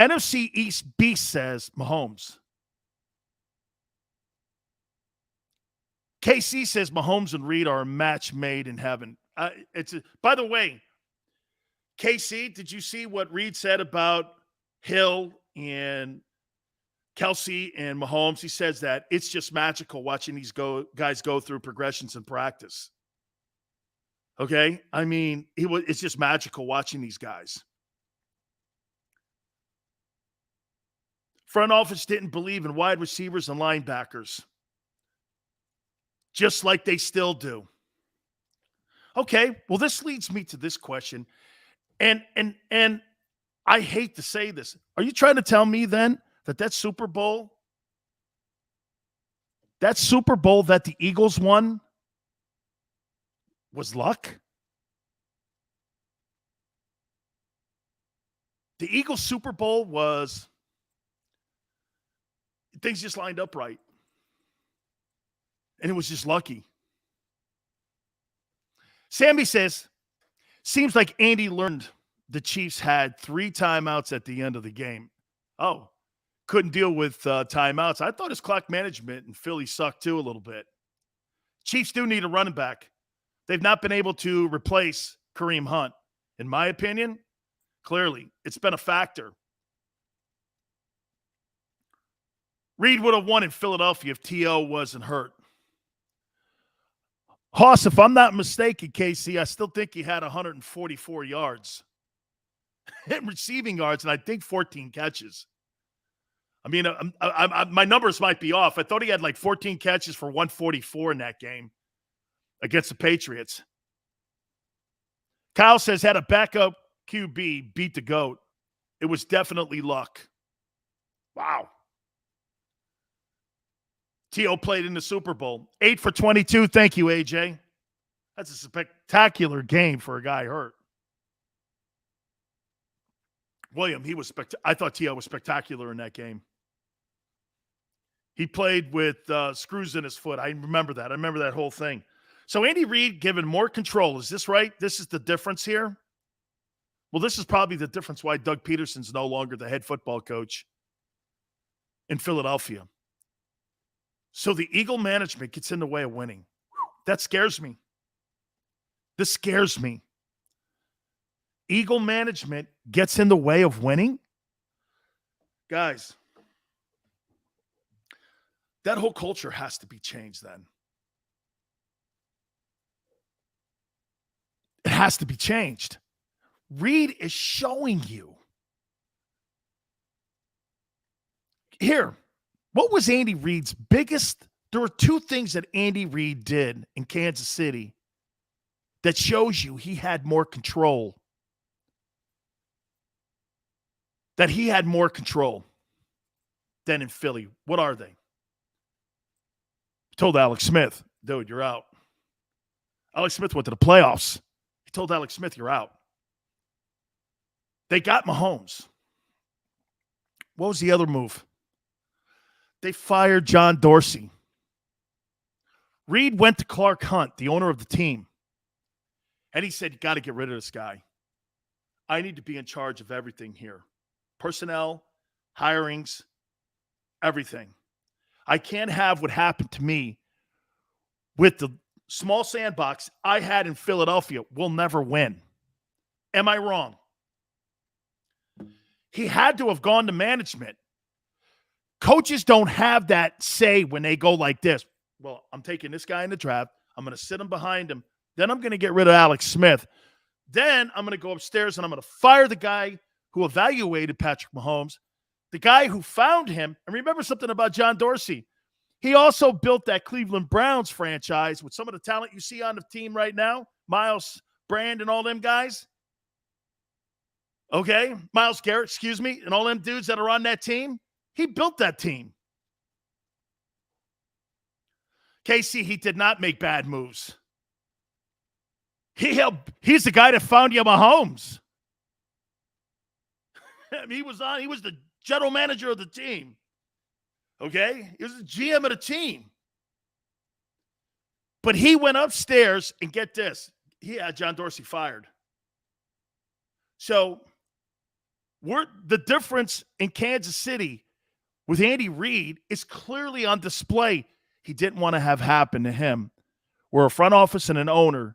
NFC East Beast says Mahomes. KC says Mahomes and Reid are a match made in heaven. By the way, KC, did you see what Reid said about Hill and Kelsey and Mahomes? He says that it's just magical watching these guys go through progressions in practice. Okay? I mean, it's just magical watching these guys. Front office didn't believe in wide receivers and linebackers, just like they still do. Okay, well, this leads me to this question. And I hate to say this. Are you trying to tell me then that Super Bowl that the Eagles won was luck? The Eagles Super Bowl was things just lined up right. And it was just lucky. Sammy says, seems like Andy learned the Chiefs had 3 timeouts at the end of the game. Oh, couldn't deal with timeouts. I thought his clock management in Philly sucked too a little bit. Chiefs do need a running back. They've not been able to replace Kareem Hunt. In my opinion, clearly, it's been a factor. Reid would have won in Philadelphia if T.O. wasn't hurt. Hoss, if I'm not mistaken, KC, I still think he had 144 yards in receiving yards, and I think 14 catches. I mean, my numbers might be off. I thought he had like 14 catches for 144 in that game against the Patriots. Kyle says, had a backup QB beat the GOAT. It was definitely luck. Wow. T.O. played in the Super Bowl. 8 for 22. Thank you, AJ. That's a spectacular game for a guy hurt. William, I thought T.O. was spectacular in that game. He played with screws in his foot. I remember that. I remember that whole thing. So Andy Reid given more control. Is this right? This is the difference here? Well, this is probably the difference why Doug Peterson's no longer the head football coach in Philadelphia. So the Eagle management gets in the way of winning. That scares me. This scares me. Eagle management gets in the way of winning? Guys, that whole culture has to be changed then. It has to be changed. Reid is showing you. Here, what was Andy Reid's biggest? There were 2 things that Andy Reid did in Kansas City that shows you he had more control. That he had more control than in Philly. What are they? He told Alex Smith, dude, you're out. Alex Smith went to the playoffs. He told Alex Smith, you're out. They got Mahomes. What was the other move? They fired John Dorsey. Reid went to Clark Hunt, the owner of the team, and he said, you got to get rid of this guy. I need to be in charge of everything here. Personnel, hirings, everything. I can't have what happened to me with the small sandbox I had in Philadelphia. We'll never win. Am I wrong? He had to have gone to management. Coaches don't have that say when they go like this. Well, I'm taking this guy in the draft. I'm going to sit him behind him. Then I'm going to get rid of Alex Smith. Then I'm going to go upstairs and I'm going to fire the guy who evaluated Patrick Mahomes, the guy who found him, and remember something about John Dorsey. He also built that Cleveland Browns franchise with some of the talent you see on the team right now, Miles Brand and all them guys. Okay, Myles Garrett, excuse me, and all them dudes that are on that team. He built that team. KC, he did not make bad moves. He's the guy that found you Mahomes. I mean, he was the general manager of the team. Okay? He was the GM of the team. But he went upstairs and get this. He had John Dorsey fired. So the difference in Kansas City with Andy Reid is clearly on display. He didn't want to have happen to him, where a front office and an owner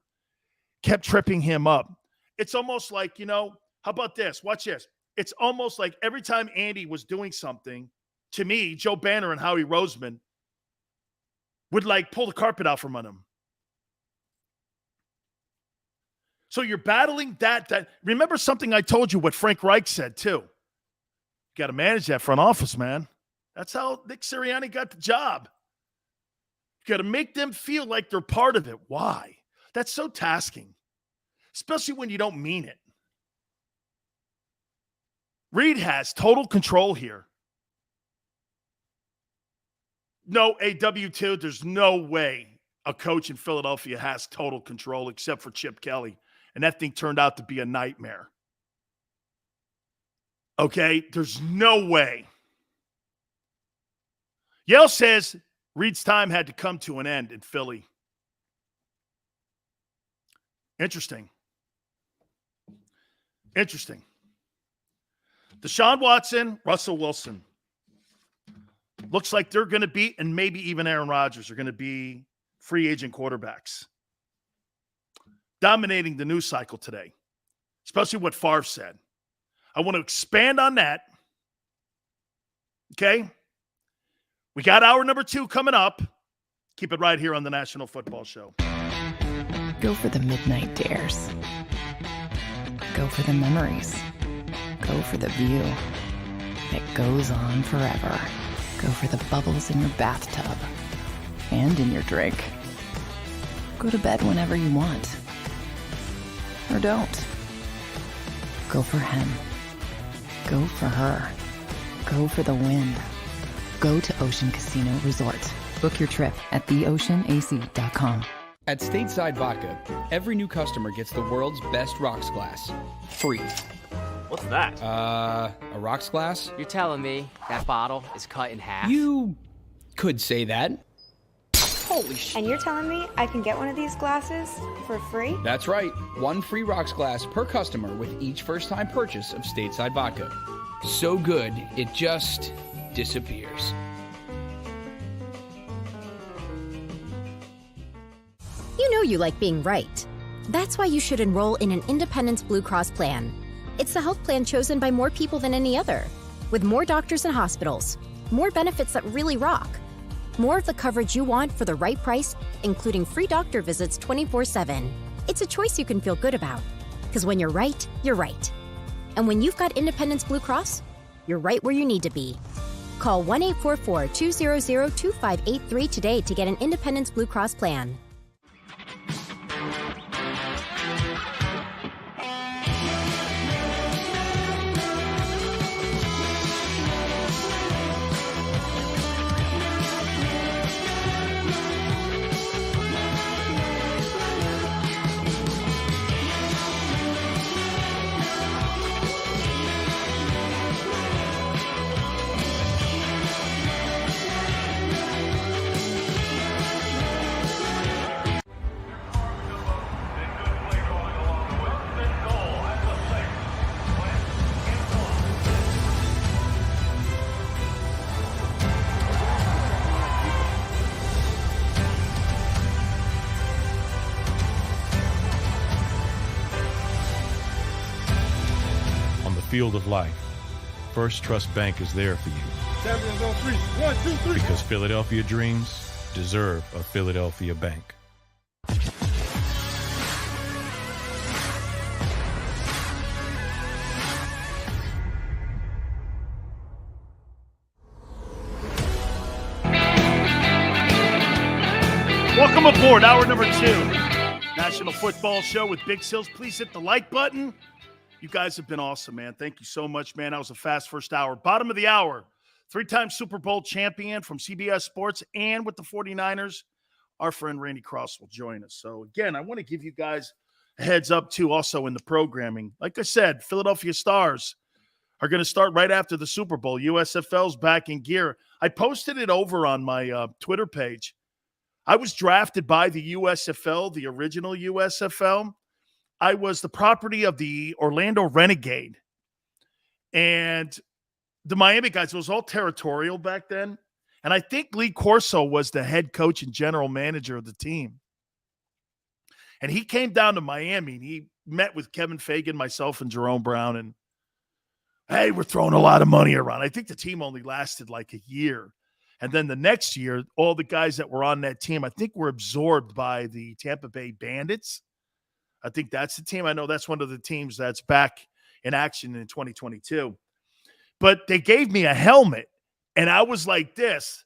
kept tripping him up. It's almost like, how about this? Watch this. It's almost like every time Andy was doing something, to me, Joe Banner and Howie Roseman would pull the carpet out from under him. So you're battling that. Remember something I told you, what Frank Reich said too. You got to manage that front office, man. That's how Nick Sirianni got the job. You got to make them feel like they're part of it. Why? That's so tasking, especially when you don't mean it. Reid has total control here. No, AW2, there's no way a coach in Philadelphia has total control except for Chip Kelly. And that thing turned out to be a nightmare. Okay? There's no way. Yale says Reid's time had to come to an end in Philly. Interesting. Deshaun Watson, Russell Wilson. Looks like they're going to be, and maybe even Aaron Rodgers are going to be free agent quarterbacks. Dominating the news cycle today, especially what Favre said. I want to expand on that. Okay? We got hour number 2 coming up. Keep it right here on the National Football Show. Go for the midnight dares. Go for the memories. Go for the view that goes on forever. Go for the bubbles in your bathtub and in your drink. Go to bed whenever you want. Or don't. Go for him. Go for her. Go for the win. Go to Ocean Casino Resort. Book your trip at theoceanac.com. At Stateside Vodka, every new customer gets the world's best rocks glass. Free. What's that? A rocks glass? You're telling me that bottle is cut in half? You could say that. Holy shit. And you're telling me I can get one of these glasses for free? That's right. 1 free rocks glass per customer with each first-time purchase of Stateside Vodka. So good, it just disappears. You know you like being right. That's why you should enroll in an Independence Blue Cross plan. It's the health plan chosen by more people than any other, with more doctors and hospitals, more benefits that really rock, more of the coverage you want for the right price, including free doctor visits 24/7. It's a choice you can feel good about, because when you're right, you're right. And when you've got Independence Blue Cross, you're right where you need to be. Call 1-844-200-2583 today to get an Independence Blue Cross plan. Field of life, First Trust Bank is there for you. Champions on 3. 1, 2, 3. Because Philadelphia dreams deserve a Philadelphia bank. Welcome aboard, hour number 2. National Football Show with Big Sills. Please hit the like button. You guys have been awesome, man. Thank you so much, man. That was a fast first hour. Bottom of the hour, 3-time Super Bowl champion from CBS Sports and with the 49ers, our friend Randy Cross will join us. So, again, I want to give you guys a heads up, too, also in the programming. Like I said, Philadelphia Stars are going to start right after the Super Bowl. USFL's back in gear. I posted it over on my Twitter page. I was drafted by the USFL, the original USFL. I was the property of the Orlando Renegade. And the Miami guys, it was all territorial back then. And I think Lee Corso was the head coach and general manager of the team. And he came down to Miami, and he met with Kevin Fagan, myself, and Jerome Brown. And, hey, we're throwing a lot of money around. I think the team only lasted like a year. And then the next year, all the guys that were on that team, I think were absorbed by the Tampa Bay Bandits. I think that's the team. I know that's one of the teams that's back in action in 2022. But they gave me a helmet, and I was like this.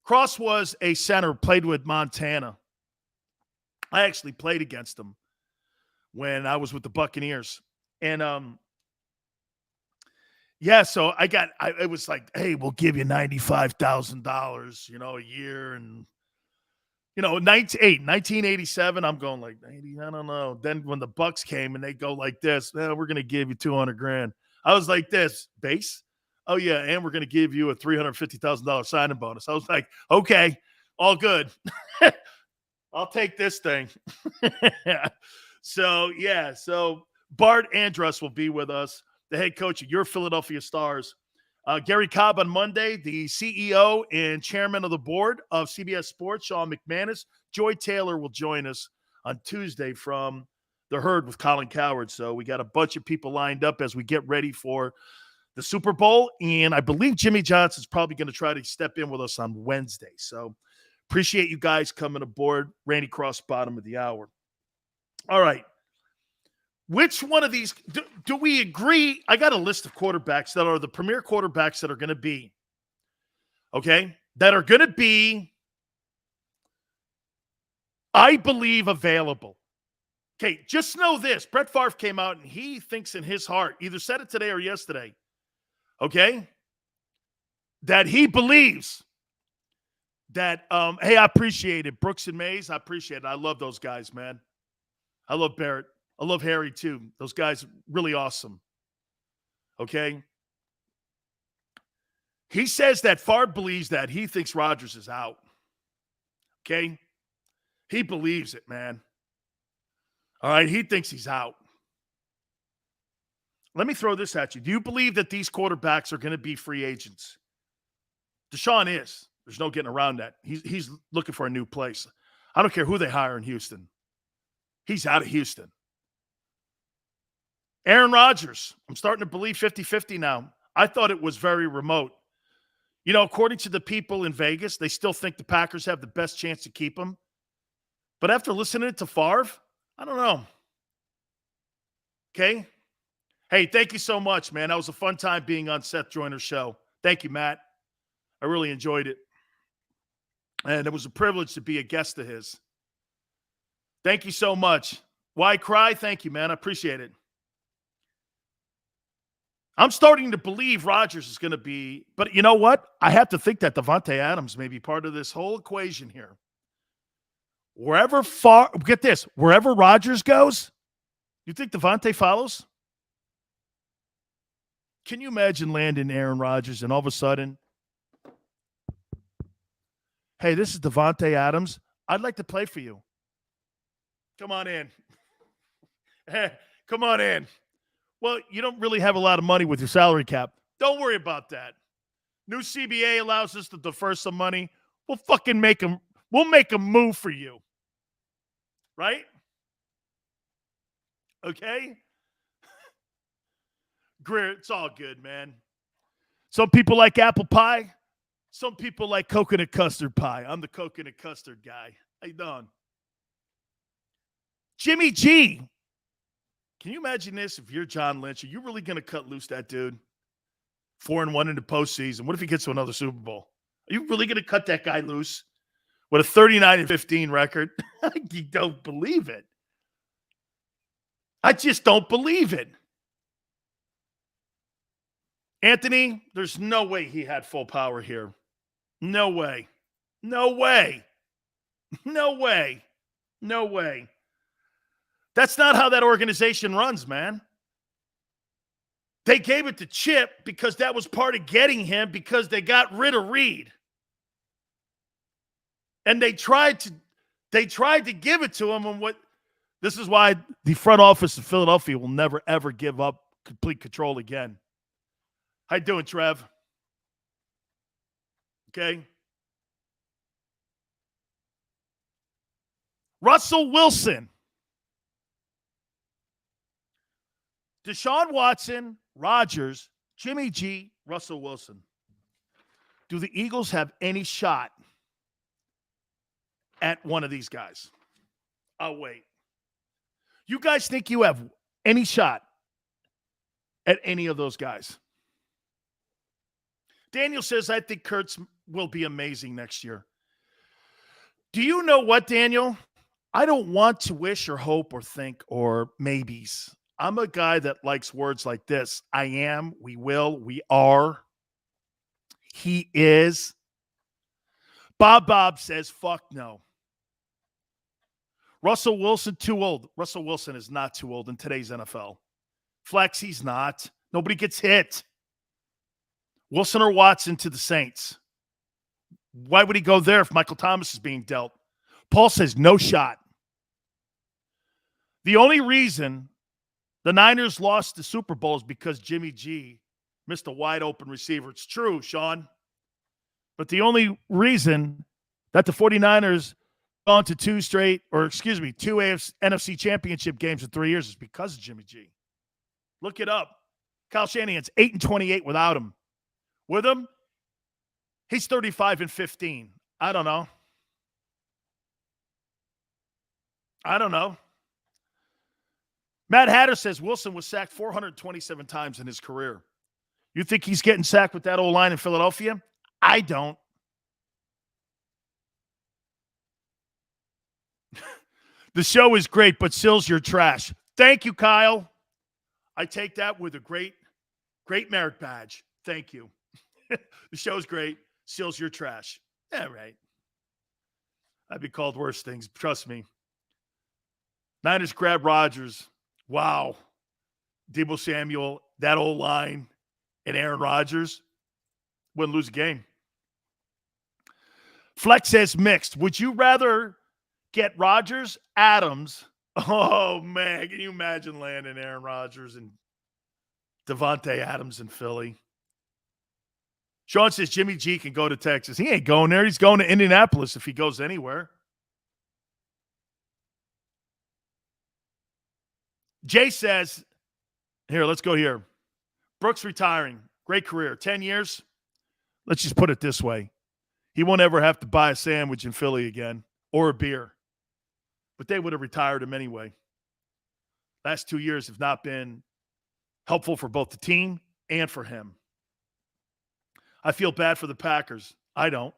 Cross was a center, played with Montana. I actually played against him when I was with the Buccaneers. And, yeah, so it was like, hey, we'll give you $95,000, a year. And, 1987, I'm going like, 80, I don't know. Then when the Bucks came and they go like this, we're going to give you $200,000. I was like this, base? Oh, yeah, and we're going to give you a $350,000 signing bonus. I was like, okay, all good. I'll take this thing. So Bart Andrus will be with us, the head coach of your Philadelphia Stars. Gary Cobb on Monday, the CEO and chairman of the board of CBS Sports, Sean McManus. Joy Taylor will join us on Tuesday from The Herd with Colin Cowherd. So we got a bunch of people lined up as we get ready for the Super Bowl. And I believe Jimmy Johnson's probably going to try to step in with us on Wednesday. So appreciate you guys coming aboard. Randy Cross, bottom of the hour. All right. Which one of these do we agree? I got a list of quarterbacks that are the premier quarterbacks that are going to be, okay, that are going to be, I believe, available. Okay, just know this. Brett Favre came out and he thinks in his heart, either said it today or yesterday, okay, that he believes that, hey, I appreciate it. Brooks and Mays, I appreciate it. I love those guys, man. I love Barrett. I love Harry, too. Those guys really awesome. Okay? He says that Favre believes that. He thinks Rodgers is out. Okay? He believes it, man. All right? He thinks he's out. Let me throw this at you. Do you believe that these quarterbacks are going to be free agents? Deshaun is. There's no getting around that. He's looking for a new place. I don't care who they hire in Houston. He's out of Houston. Aaron Rodgers, I'm starting to believe 50-50 now. I thought it was very remote. According to the people in Vegas, they still think the Packers have the best chance to keep him. But after listening to Favre, I don't know. Okay? Hey, thank you so much, man. That was a fun time being on Seth Joyner's show. Thank you, Matt. I really enjoyed it. And it was a privilege to be a guest of his. Thank you so much. Why cry? Thank you, man. I appreciate it. I'm starting to believe Rodgers is going to be, but you know what? I have to think that Davante Adams may be part of this whole equation here. Wherever Rodgers goes, you think Davante follows? Can you imagine landing Aaron Rodgers and all of a sudden, hey, this is Davante Adams. I'd like to play for you. Come on in. Come on in. Well, you don't really have a lot of money with your salary cap. Don't worry about that. New CBA allows us to defer some money. We'll make a move for you. Right? Okay? Greer, it's all good, man. Some people like apple pie. Some people like coconut custard pie. I'm the coconut custard guy. How you doing? Jimmy G. Can you imagine this if you're John Lynch? Are you really going to cut loose that dude? 4-1 in the postseason. What if he gets to another Super Bowl? Are you really going to cut that guy loose? with a 39-15 record. You don't believe it. I just don't believe it. Anthony, there's no way he had full power here. No way. No way. No way. No way. That's not how that organization runs, man. They gave it to Chip because that was part of getting him because they got rid of Reid. And they tried to give it to him. And this is why the front office of Philadelphia will never, ever give up complete control again. How you doing, Trev? Okay. Russell Wilson. Deshaun Watson, Rodgers, Jimmy G, Russell Wilson. Do the Eagles have any shot at one of these guys? I'll wait. You guys think you have any shot at any of those guys? Daniel says, I think Hurts will be amazing next year. Do you know what, Daniel? I don't want to wish or hope or think or maybes. I'm a guy that likes words like this. I am, we will, we are. He is. Bob says, fuck no. Russell Wilson, too old. Russell Wilson is not too old in today's NFL. Flex, he's not. Nobody gets hit. Wilson or Watson to the Saints. Why would he go there if Michael Thomas is being dealt? Paul says no shot. The only reason the Niners lost the Super Bowl is because Jimmy G missed a wide open receiver. It's true, Sean. But the only reason that the 49ers gone to two NFC championship games in 3 years is because of Jimmy G. Look it up. Kyle Shanahan's 8-28 without him. With him, he's 35-15. I don't know. Matt Hatter says Wilson was sacked 427 times in his career. You think he's getting sacked with that O-line in Philadelphia? I don't. The show is great, but Sills, you're trash. Thank you, Kyle. I take that with a great merit badge. Thank you. The show's great. Sills, you're trash. Yeah, right. I'd be called worse things. Trust me. Niners grab Rodgers. Wow. Deebo Samuel, that old line, and Aaron Rodgers wouldn't lose a game. Flex says mixed. Would you rather get Rodgers, Adams? Oh, man. Can you imagine landing Aaron Rodgers and Devontae Adams in Philly? Sean says Jimmy G can go to Texas. He ain't going there. He's going to Indianapolis if he goes anywhere. Jay says, here, let's go here. Brooks retiring. Great career. 10 years. Let's just put it this way. He won't ever have to buy a sandwich in Philly again or a beer. But they would have retired him anyway. Last 2 years have not been helpful for both the team and for him. I feel bad for the Packers. I don't.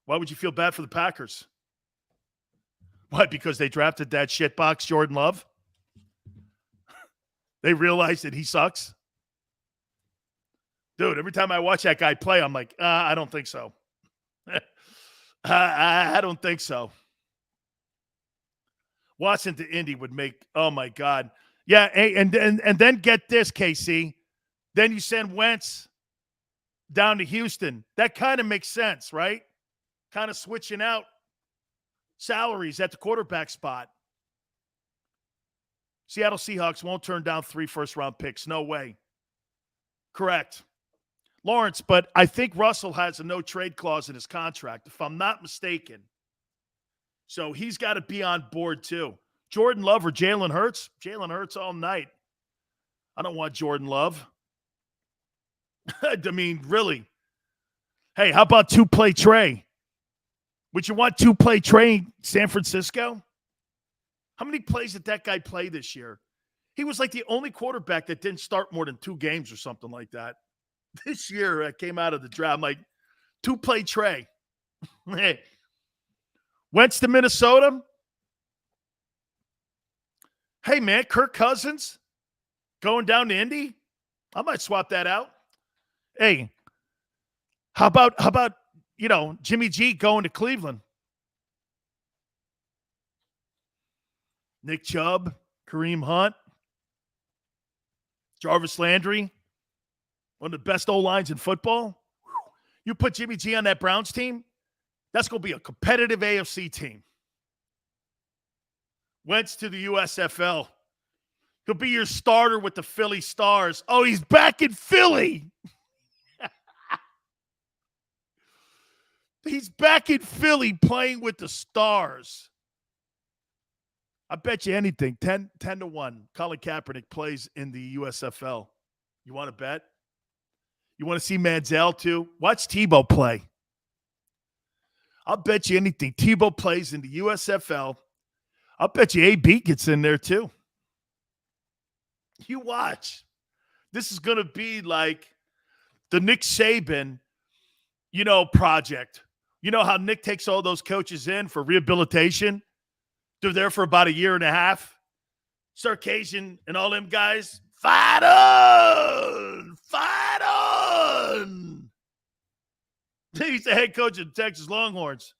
Why would you feel bad for the Packers? What, because they drafted that shitbox Jordan Love? They realized that he sucks? Dude, every time I watch that guy play, I'm like, I don't think so. I don't think so. Watson to Indy would make, oh my God. Yeah, and then get this, KC. Then you send Wentz down to Houston. That kind of makes sense, right? Kind of switching out salaries at the quarterback spot. Seattle Seahawks won't turn down 3 first-round picks. No way. Correct. Lawrence, but I think Russell has a no-trade clause in his contract, if I'm not mistaken. So he's got to be on board too. Jordan Love or Jalen Hurts? Jalen Hurts all night. I don't want Jordan Love. I mean, really. Hey, how about two-play Trey? Would you want two-play Trey in San Francisco? How many plays did that guy play this year? He was like the only quarterback that didn't start more than 2 games or something like that. This year, I came out of the draft, I'm like, two-play Trey. Hey, Wentz to Minnesota. Hey, man, Kirk Cousins going down to Indy. I might swap that out. Hey, how about Jimmy G going to Cleveland? Nick Chubb, Kareem Hunt, Jarvis Landry, one of the best O-lines in football. You put Jimmy G on that Browns team, that's going to be a competitive AFC team. Wentz to the USFL. He'll be your starter with the Philly Stars. Oh, he's back in Philly. He's back in Philly playing with the Stars. I bet you anything, 10-1. Colin Kaepernick plays in the USFL. You want to bet? You want to see Manziel too? Watch Tebow play. I'll bet you anything. Tebow plays in the USFL. I'll bet you AB gets in there too. You watch. This is going to be like the Nick Saban, project. You know how Nick takes all those coaches in for rehabilitation? They're there for about a year and a half. Sarkisian and all them guys, fight on! Fight on! He's the head coach of the Texas Longhorns.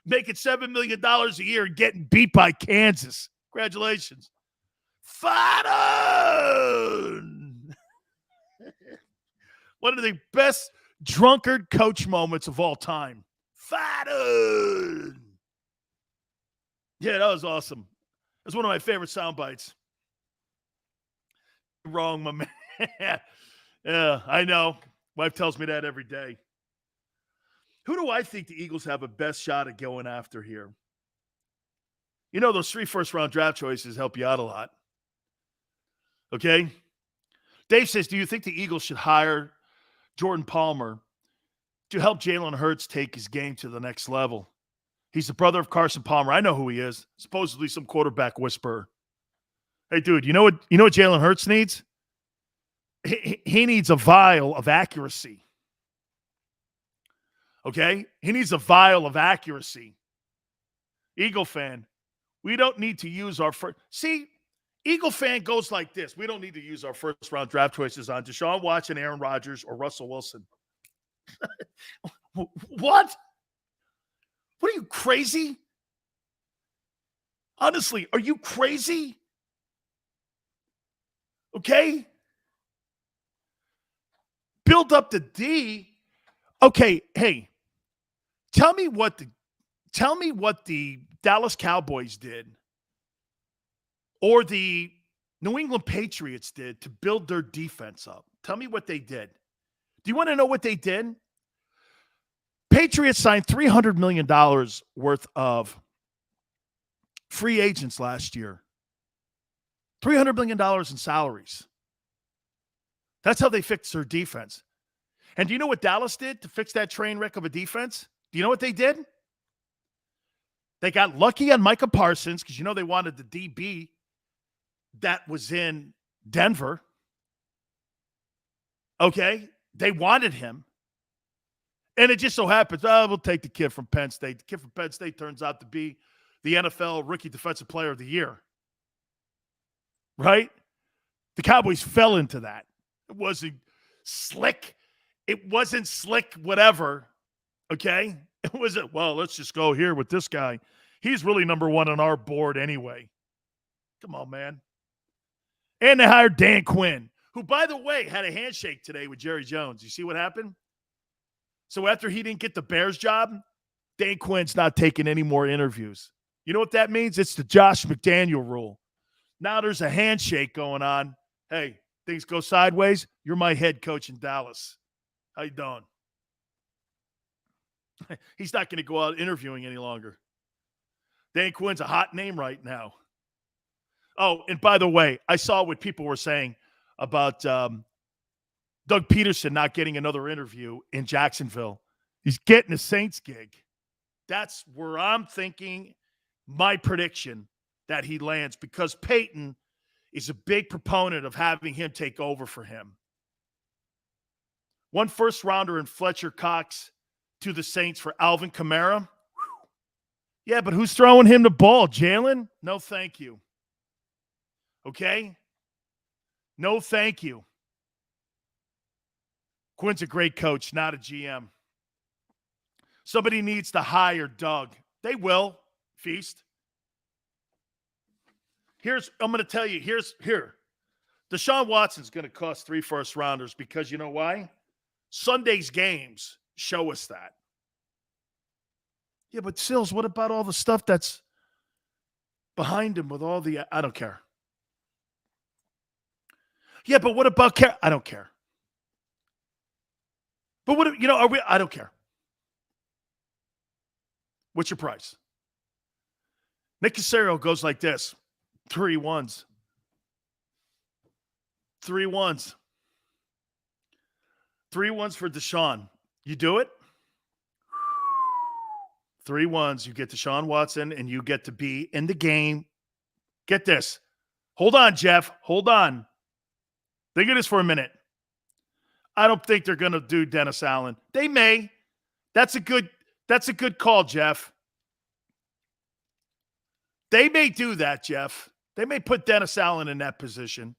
Making $7 million a year and getting beat by Kansas. Congratulations. Fight on! One of the best drunkard coach moments of all time. Fight on! Yeah, that was awesome. That's one of my favorite sound bites. Wrong, my man. Yeah, I know. Wife tells me that every day. Who do I think the Eagles have a best shot at going after here? Those 3 first-round draft choices help you out a lot. Okay? Dave says, do you think the Eagles should hire Jordan Palmer to help Jalen Hurts take his game to the next level? He's the brother of Carson Palmer. I know who he is. Supposedly some quarterback whisperer. Hey, dude, you know what Jalen Hurts needs? He needs a vial of accuracy. Okay? He needs a vial of accuracy. Eagle fan, we don't need to use our first. See, Eagle fan goes like this. We don't need to use our first-round draft choices on Deshaun Watson, Aaron Rodgers, or Russell Wilson. What? What are you, crazy? Honestly, are you crazy? Okay? Build up the D. Okay, hey, tell me what the Dallas Cowboys did or the New England Patriots did to build their defense up. Tell me what they did. Do you want to know what they did? Patriots signed $300 million worth of free agents last year. $300 million in salaries. That's how they fixed their defense. And do you know what Dallas did to fix that train wreck of a defense? Do you know what they did? They got lucky on Micah Parsons because they wanted the DB that was in Denver. Okay? They wanted him. And it just so happens, we'll take the kid from Penn State. The kid from Penn State turns out to be the NFL Rookie Defensive Player of the Year. Right? The Cowboys fell into that. It wasn't slick. It wasn't slick whatever. Okay? It wasn't, let's just go here with this guy. He's really number one on our board anyway. Come on, man. And they hired Dan Quinn, who, by the way, had a handshake today with Jerry Jones. You see what happened? So after he didn't get the Bears job, Dan Quinn's not taking any more interviews. You know what that means? It's the Josh McDaniel rule. Now there's a handshake going on. Hey, things go sideways. You're my head coach in Dallas. How you doing? He's not going to go out interviewing any longer. Dan Quinn's a hot name right now. Oh, and by the way, I saw what people were saying about Doug Peterson not getting another interview in Jacksonville. He's getting a Saints gig. That's where I'm thinking, my prediction, that he lands, because Peyton is a big proponent of having him take over for him. One first rounder in Fletcher Cox to the Saints for Alvin Kamara. Yeah, but who's throwing him the ball? Jalen? No, thank you. Okay? No, thank you. Quinn's a great coach, not a GM. Somebody needs to hire Doug. They will. Feast. I'm going to tell you, here. Deshaun Watson's going to cost 3 first-rounders because you know why? Sunday's games show us that. Yeah, but Sills, what about all the stuff that's behind him with all the – I don't care. Yeah, but what about – I don't care. But what – are we – I don't care. What's your price? Nick Caserio goes like this. 3 ones. 3 ones. 3 ones for Deshaun. You do it? 3 ones. You get Deshaun Watson, and you get to be in the game. Get this. Hold on, Jeff. Hold on. Think of this for a minute. I don't think they're going to do Dennis Allen. They may. That's a good call, Jeff. They may do that, Jeff. They may put Dennis Allen in that position.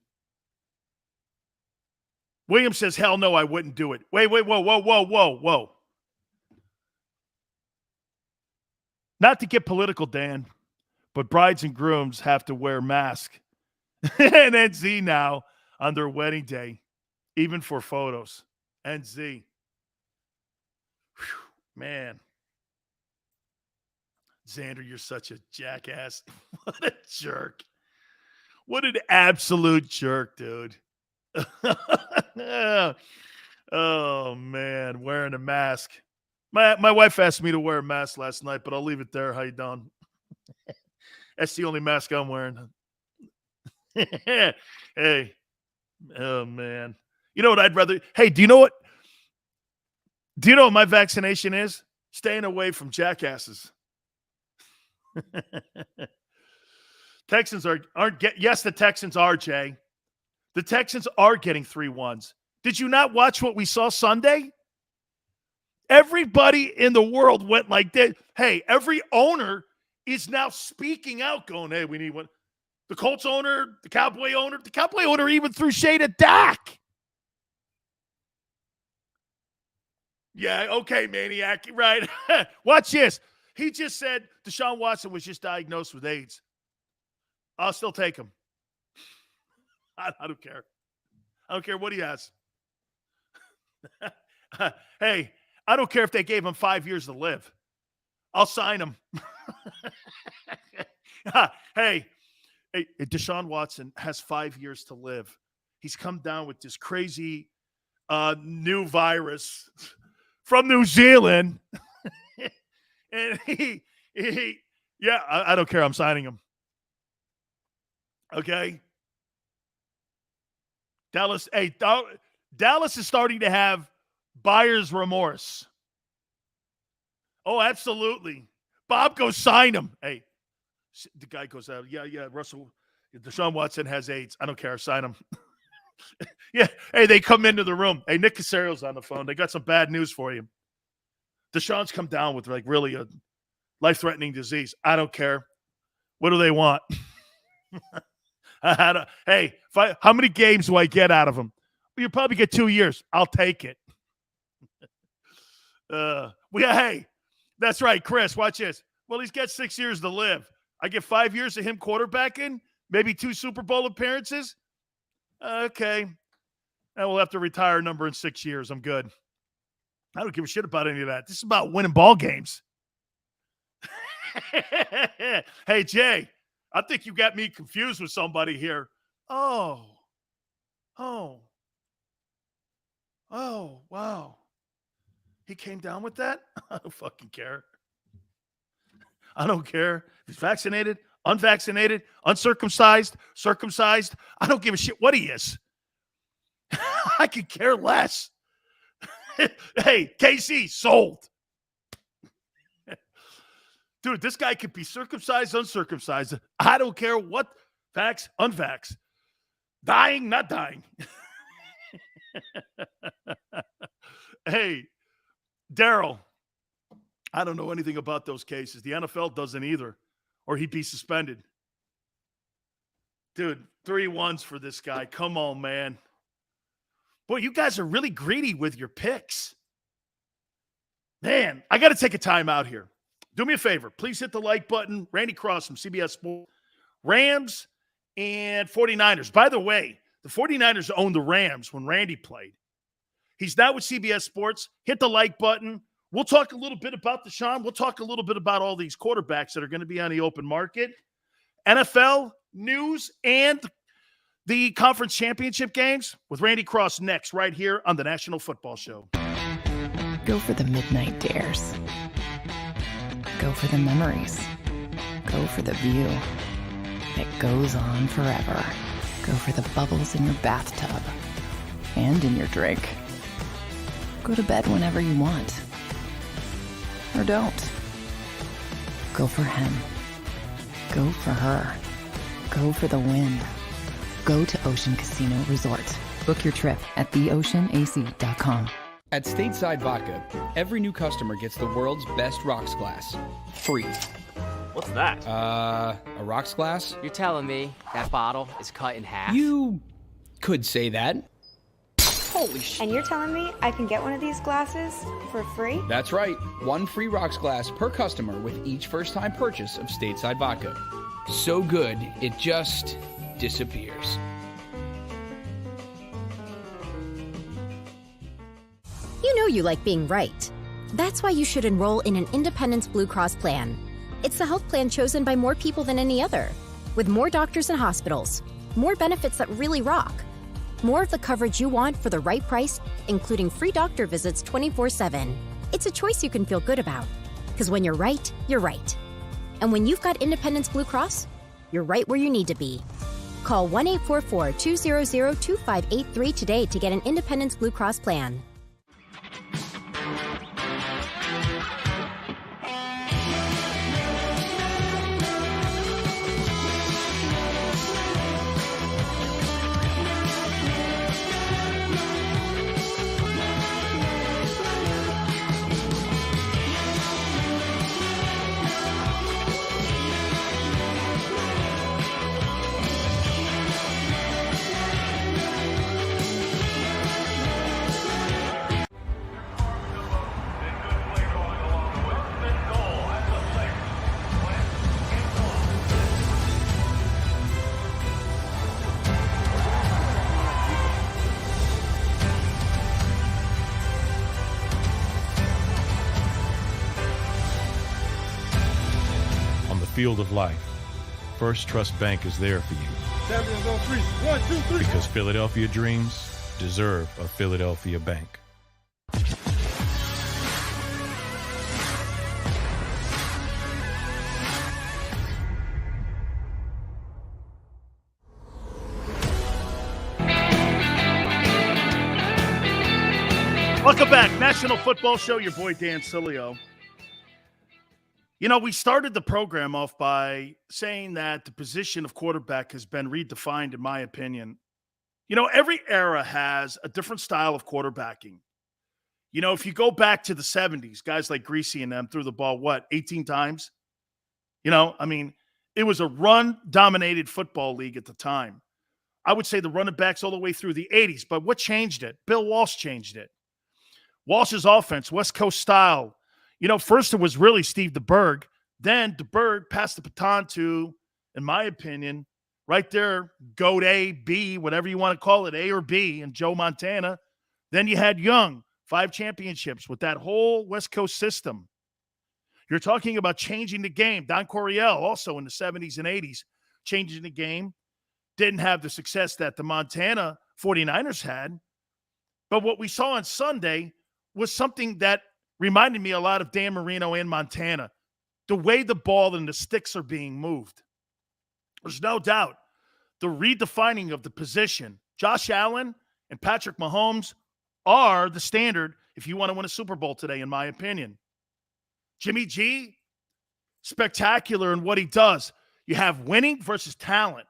Williams says, hell no, I wouldn't do it. Wait, whoa. Not to get political, Dan, but brides and grooms have to wear masks. And NZ now on their wedding day, even for photos. NZ. Whew, man. Xander, you're such a jackass. What a jerk. What an absolute jerk, dude. Oh, man, wearing a mask. My wife asked me to wear a mask last night, but I'll leave it there. How you doing? That's the only mask I'm wearing. Hey. Oh, man. You know what I'd rather – hey, do you know what my vaccination is? Staying away from jackasses. Texans yes, the Texans are, Jay. The Texans are getting 3 ones. Did you not watch what we saw Sunday? Everybody in the world went like that. Hey, every owner is now speaking out, going, hey, we need one. The Colts owner, the Cowboy owner even threw shade at Dak. Yeah, okay, maniac, right? Watch this. He just said Deshaun Watson was just diagnosed with AIDS. I'll still take him. I don't care. I don't care what he has. Hey, I don't care if they gave him 5 years to live. I'll sign him. Hey, Deshaun Watson has 5 years to live. He's come down with this crazy new virus from New Zealand. And I don't care. I'm signing him. Okay. Dallas is starting to have buyer's remorse. Oh, absolutely. Bob goes sign him. Hey, the guy goes out. Yeah, Deshaun Watson has AIDS. I don't care. Sign him. Yeah. Hey, they come into the room. Hey, Nick Caserio's on the phone. They got some bad news for you. Deshaun's come down with like really a life-threatening disease. I don't care. What do they want? Hey, how many games do I get out of him? Well, you probably get 2 years. I'll take it. Hey, that's right, Chris. Watch this. Well, he's got 6 years to live. I get 5 years of him quarterbacking, maybe 2 Super Bowl appearances. Okay. And we'll have to retire a number in 6 years. I'm good. I don't give a shit about any of that. This is about winning ball games. Hey, Jay, I think you got me confused with somebody here. Oh, wow. He came down with that? I don't fucking care. I don't care. If he's vaccinated, unvaccinated, uncircumcised, circumcised. I don't give a shit what he is. I could care less. Hey, KC, sold. Dude, this guy could be circumcised, uncircumcised. I don't care what, vax, unvax. Dying, not dying. Hey, Daryl, I don't know anything about those cases. The NFL doesn't either, or he'd be suspended. Dude, 3-1s for this guy. Come on, man. Boy, you guys are really greedy with your picks. Man, I got to take a time out here. Do me a favor. Please hit the like button. Randy Cross from CBS Sports. Rams and 49ers. By the way, the 49ers owned the Rams when Randy played. He's now with CBS Sports. Hit the like button. We'll talk a little bit about Deshaun. We'll talk a little bit about all these quarterbacks that are going to be on the open market. NFL news and the conference championship games with Randy Cross next, right here on the National Football Show. Go for the midnight dares. Go for the memories. Go for the view that goes on forever. Go for the bubbles in your bathtub and in your drink. Go to bed whenever you want. Or don't. Go for him. Go for her. Go for the win. Go to Ocean Casino Resort. Book your trip at theoceanac.com. At Stateside Vodka, every new customer gets the world's best rocks glass. Free. What's that? A rocks glass? You're telling me that bottle is cut in half? You could say that. Holy shit. And you're telling me I can get one of these glasses for free? That's right. One free rocks glass per customer with each first-time purchase of Stateside Vodka. So good, it just disappears. You know you like being right. That's why you should enroll in an Independence Blue Cross plan. It's the health plan chosen by more people than any other, with more doctors and hospitals, more benefits that really rock, more of the coverage you want for the right price, including free doctor visits 24/7. It's a choice you can feel good about, because when you're right, you're right. And when you've got Independence Blue Cross, you're right where you need to be. Call 1-844-200-2583 today to get an Independence Blue Cross plan. Field of life, First Trust Bank is there for you. Champions on 3. 1, 2, 3. Because Philadelphia dreams deserve a Philadelphia bank. Welcome back. National Football Show, your boy Dan Sileo. You know, we started the program off by saying that the position of quarterback has been redefined, in my opinion. You know, every era has a different style of quarterbacking. You know, if you go back to the 70s, guys like Greasy and them threw the ball, 18 times? You know, I mean, it was a run-dominated football league at the time. I would say the running backs all the way through the 80s, but what changed it? Bill Walsh changed it. Walsh's offense, West Coast style. You know, first it was really Steve DeBerg. Then DeBerg passed the baton to, in my opinion, right there, GOAT A, B, whatever you want to call it, A or B, and Joe Montana. Then you had Young, 5 championships with that whole West Coast system. You're talking about changing the game. Don Coryell, also in the 70s and 80s, changing the game. Didn't have the success that the Montana 49ers had. But what we saw on Sunday was something that reminded me a lot of Dan Marino and Montana. The way the ball and the sticks are being moved. There's no doubt the redefining of the position. Josh Allen and Patrick Mahomes are the standard if you want to win a Super Bowl today, in my opinion. Jimmy G, spectacular in what he does. You have winning versus talent.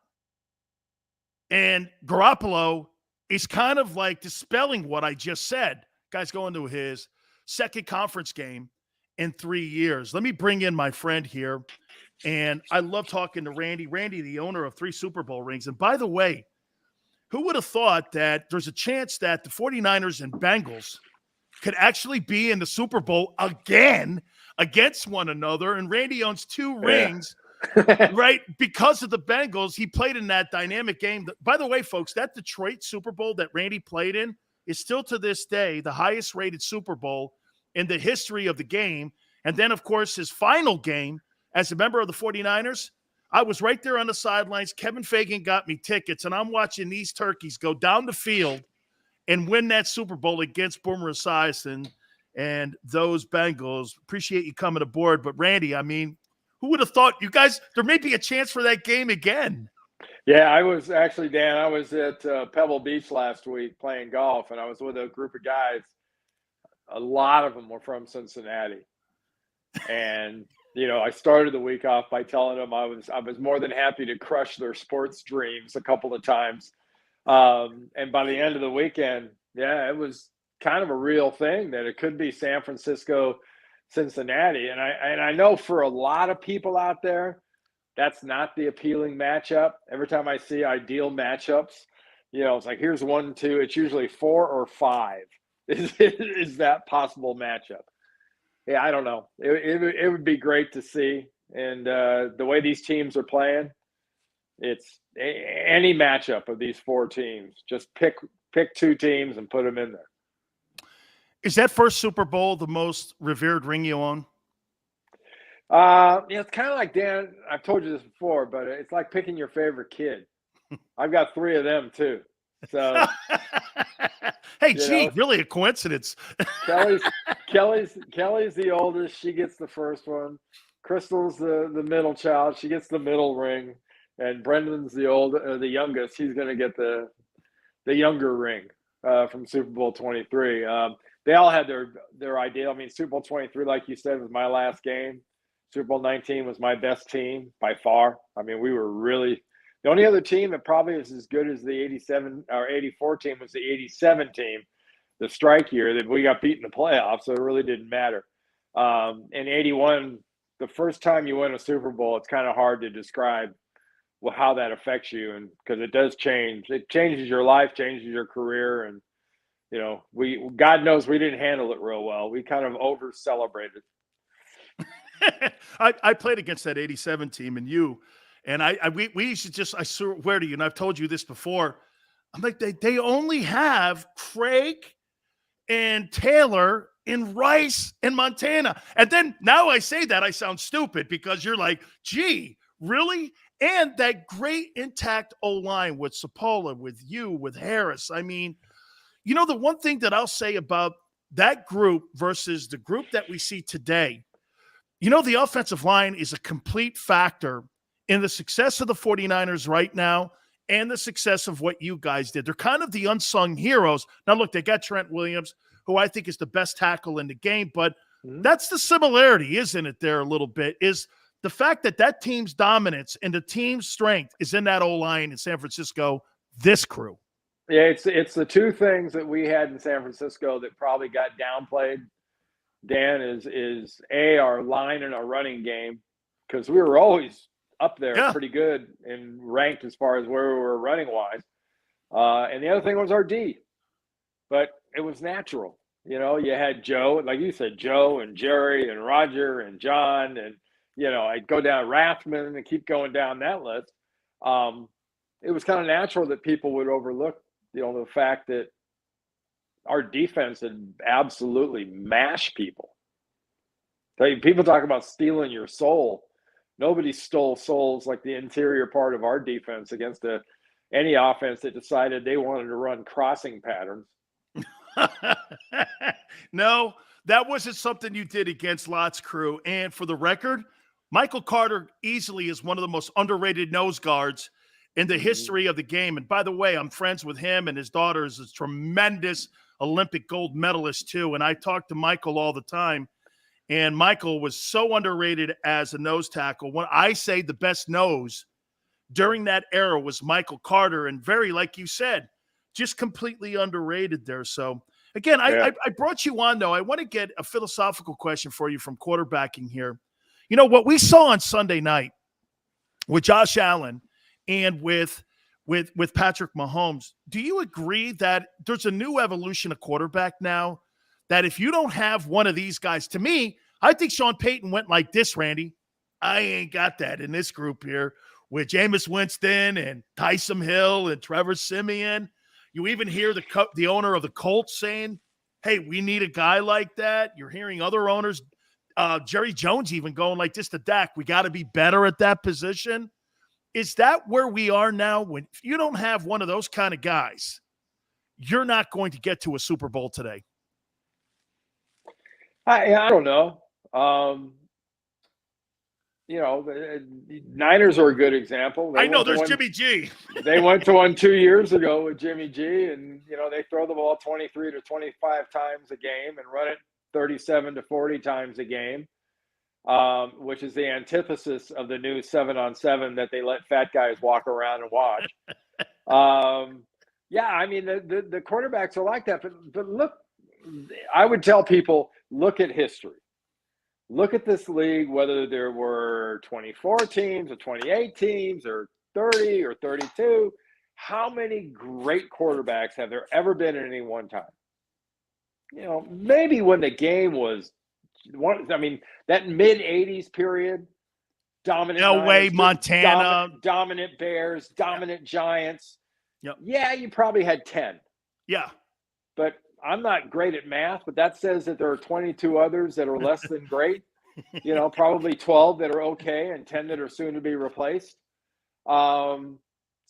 And Garoppolo is kind of like dispelling what I just said. Guy's going to his second conference game, in 3 years. Let me bring in my friend here. And I love talking to Randy. Randy, the owner of 3 Super Bowl rings. And by the way, who would have thought that there's a chance that the 49ers and Bengals could actually be in the Super Bowl again against one another? And Randy owns 2 rings, right? Because of the Bengals. He played in that dynamic game. By the way, folks, that Detroit Super Bowl that Randy played in is still to this day the highest rated Super Bowl in the history of the game. And then, of course, his final game as a member of the 49ers, I was right there on the sidelines. Kevin Fagan got me tickets, and I'm watching these turkeys go down the field and win that Super Bowl against Boomer Esiason and those Bengals. Appreciate you coming aboard. But, Randy, I mean, who would have thought you guys – there may be a chance for that game again. Yeah, I was actually, Dan, I was at Pebble Beach last week playing golf, and I was with a group of guys. A lot of them were from Cincinnati. And – you know, I started the week off by telling them I was more than happy to crush their sports dreams a couple of times. And by the end of the weekend, yeah, it was kind of a real thing that it could be San Francisco, Cincinnati. And I know for a lot of people out there, that's not the appealing matchup. Every time I see ideal matchups, you know, it's like, here's 1, 2, it's usually 4 or 5 is that possible matchup. Yeah, I don't know. It would be great to see. And the way these teams are playing, it's any matchup of these 4 teams. Just pick 2 teams and put them in there. Is that first Super Bowl the most revered ring you own? Yeah, it's kind of like, Dan, I've told you this before, but it's like picking your favorite kid. I've got 3 of them too. So hey, gee, really a coincidence. Kelly's the oldest. She gets the first one. Crystal's the middle child. She gets the middle ring. And Brendan's the youngest. He's going to get the younger ring from Super Bowl 23. They all had their ideal. I mean, Super Bowl 23, like you said, was my last game. Super Bowl 19 was my best team by far. I mean, we were really – the only other team that probably was as good as the 87 or 84 team was the 87 team, the strike year that we got beat in the playoffs, so it really didn't matter. In 81, the first time you win a Super Bowl, it's kind of hard to describe how that affects you, and because it does change. It changes your life, changes your career, and you know, God knows we didn't handle it real well. We kind of over-celebrated. I played against that 87 team, and we used to just, I swear to you, and I've told you this before, I'm like, they only have Craig and Taylor and Rice and Montana. And then now I say that, I sound stupid because you're like, gee, really? And that great intact O-line with Sapola, with you, with Harris. I mean, you know, the one thing that I'll say about that group versus the group that we see today, you know, the offensive line is a complete factor in the success of the 49ers right now and the success of what you guys did. They're kind of the unsung heroes. Now, look, they got Trent Williams, who I think is the best tackle in the game, but that's the similarity, isn't it, there a little bit, is the fact that team's dominance and the team's strength is in that O-line in San Francisco, this crew. Yeah, it's the 2 things that we had in San Francisco that probably got downplayed, Dan, is A, our line and our running game, because we were always up there pretty good and ranked as far as where we were running wise. And the other thing was our D, but it was natural. You know, you had Joe, like you said, Joe and Jerry and Roger and John, and, you know, I'd go down Rathman and keep going down that list. It was kind of natural that people would overlook, you know, the fact that our defense had absolutely mashed people. People talk about stealing your soul. Nobody stole souls like the interior part of our defense against any offense that decided they wanted to run crossing patterns. No, that wasn't something you did against Lott's crew. And for the record, Michael Carter easily is one of the most underrated nose guards in the history of the game. And by the way, I'm friends with him, and his daughter is a tremendous Olympic gold medalist too. And I talk to Michael all the time. And Michael was so underrated as a nose tackle. When I say the best nose during that era was Michael Carter, and very, like you said, just completely underrated there. So Again, Yeah. I brought you on, though. I want to get a philosophical question for you from quarterbacking here. You know, what we saw on Sunday night with Josh Allen and with Patrick Mahomes, do you agree that there's a new evolution of quarterback now, that if you don't have one of these guys, to me, I think Sean Payton went like this, Randy. I ain't got that in this group here with Jameis Winston and Taysom Hill and Trevor Siemian. You even hear the owner of the Colts saying, hey, we need a guy like that. You're hearing other owners, Jerry Jones even going like this to Dak. We got to be better at that position. Is that where we are now? When if you don't have one of those kind of guys, you're not going to get to a Super Bowl today. I don't know. The Niners are a good example. I know there's Jimmy G. They went to one 2 years ago with Jimmy G, and they throw the ball 23 to 25 times a game and run it 37 to 40 times a game, which is the antithesis of the new 7-on-7 that they let fat guys walk around and watch. I mean the quarterbacks are like that, but look, I would tell people, look at history. Look at this league, whether there were 24 teams or 28 teams or 30 or 32. How many great quarterbacks have there ever been at any one time? Maybe when the game was that mid-'80s period, dominant Elway, Niners, Montana. dominant Bears, dominant Giants. Yep. Yeah, you probably had 10. Yeah. But I'm not great at math, but that says that there are 22 others that are less than great. Probably 12 that are okay and 10 that are soon to be replaced. So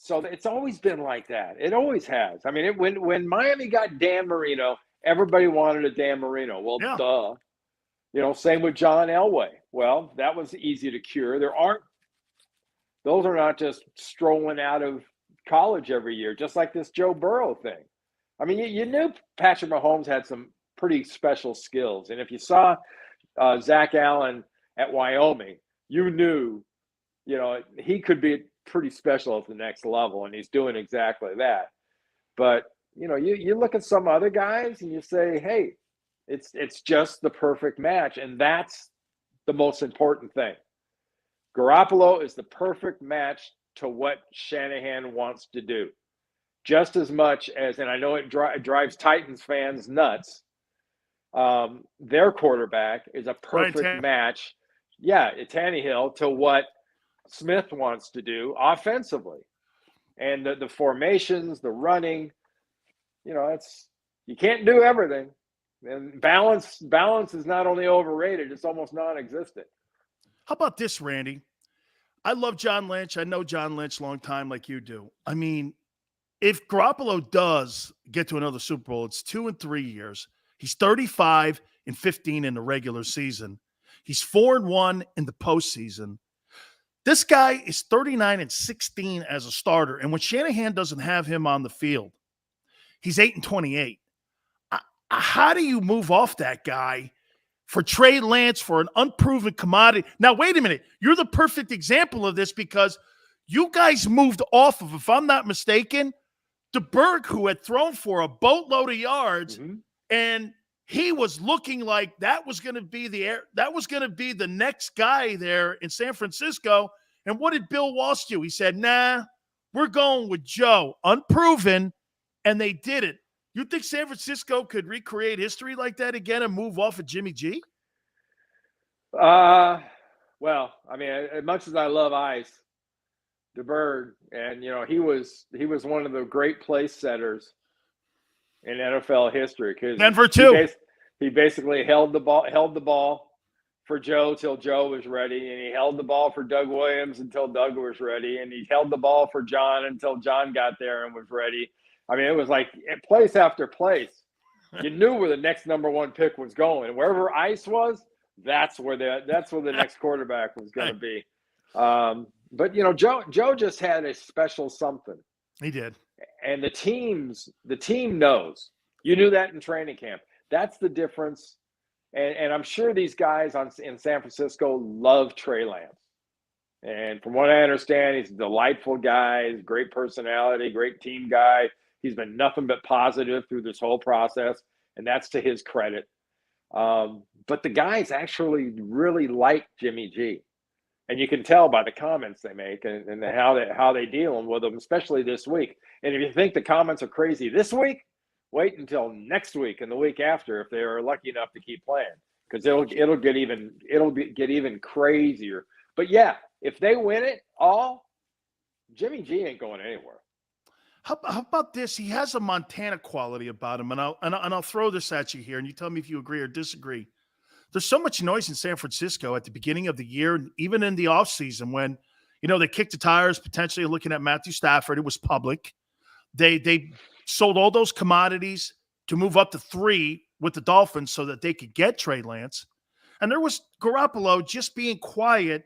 it's always been like that. It always has. I mean, when Miami got Dan Marino, everybody wanted a Dan Marino. Well, duh. Same with John Elway. Well, that was easy to cure. Those are not just strolling out of college every year, just like this Joe Burrow thing. I mean, you knew Patrick Mahomes had some pretty special skills. And if you saw Zach Allen at Wyoming, you knew, he could be pretty special at the next level, and he's doing exactly that. But, you look at some other guys and you say, hey, it's just the perfect match, and that's the most important thing. Garoppolo is the perfect match to what Shanahan wants to do. Just as much as, and I know it drives Titans fans nuts, their quarterback is a perfect match, Tannehill, to what Smith wants to do offensively. And the formations, the running, you can't do everything. And balance is not only overrated, it's almost non-existent. How about this, Randy? I love John Lynch. I know John Lynch a long time like you do. I mean, if Garoppolo does get to another Super Bowl, it's 2 and 3 years. He's 35 and 15 in the regular season. He's 4-1 in the postseason. This guy is 39 and 16 as a starter. And when Shanahan doesn't have him on the field, he's 8 and 28. How do you move off that guy for Trey Lance, for an unproven commodity? Now, wait a minute. You're the perfect example of this because you guys moved off of, if I'm not mistaken, DeBerg, who had thrown for a boatload of yards, and he was looking like that was going to be the next guy there in San Francisco. And what did Bill Walsh do? He said, nah, we're going with Joe, unproven, and they did it. You think San Francisco could recreate history like that again and move off of Jimmy G? Well, I mean, as much as I love Ice, DeBerg, and he was one of the great place setters in NFL history, because Denver too. He basically held the ball for Joe till Joe was ready, and he held the ball for Doug Williams until Doug was ready, and he held the ball for John until John got there and was ready. I mean, it was like place after place. You knew where the next number one pick was going, and wherever Ice was, that's where the next quarterback was going to be. But Joe just had a special something. He did. And the team knows. You knew that in training camp. That's the difference. And I'm sure these guys in San Francisco love Trey Lance. And from what I understand, he's a delightful guy, he's a great personality, great team guy. He's been nothing but positive through this whole process. and that's to his credit. But the guys actually really like Jimmy G. And you can tell by the comments they make and how they deal with them, especially this week. And if you think the comments are crazy this week, wait until next week and the week after if they are lucky enough to keep playing, because it'll get even crazier. But yeah, if they win it all, Jimmy G ain't going anywhere. How about this? He has a Montana quality about him, and I'll throw this at you here, and you tell me if you agree or disagree. There's so much noise in San Francisco at the beginning of the year, and even in the offseason when, they kicked the tires, potentially looking at Matthew Stafford. It was public. They sold all those commodities to move up to 3 with the Dolphins so that they could get Trey Lance. And there was Garoppolo just being quiet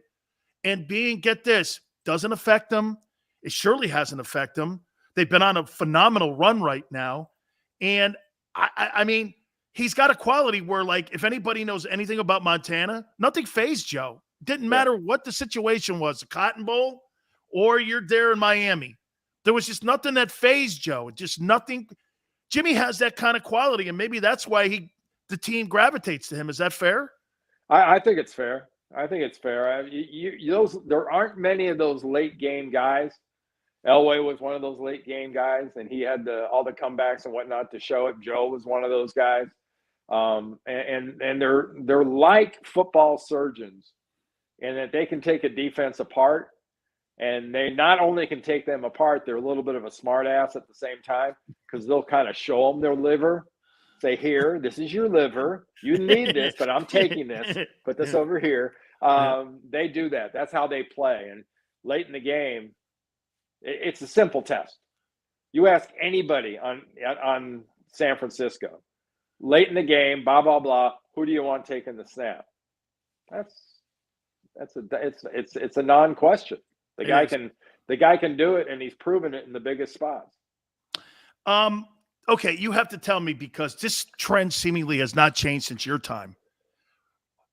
and get this, doesn't affect them. It surely hasn't affected them. They've been on a phenomenal run right now. And, I mean, he's got a quality where, like, if anybody knows anything about Montana, nothing fazed Joe. Didn't matter what the situation was, the Cotton Bowl or you're there in Miami. There was just nothing that fazed Joe. Just nothing. Jimmy has that kind of quality, and maybe that's why the team gravitates to him. Is that fair? I think it's fair. There aren't many of those late game guys. Elway was one of those late game guys, and he had all the comebacks and whatnot to show it. Joe was one of those guys. And they're like football surgeons in that they can take a defense apart, and they not only can take them apart, they're a little bit of a smart ass at the same time, because they'll kind of show them their liver, say, here, this is your liver. You need this, but I'm taking this. Put this over here. They do that. That's how they play. And late in the game, it's a simple test. You ask anybody on San Francisco, late in the game, blah, blah, blah, who do you want taking the snap? It's a non-question. The guy can do it, and he's proven it in the biggest spots. Okay, you have to tell me, because this trend seemingly has not changed since your time.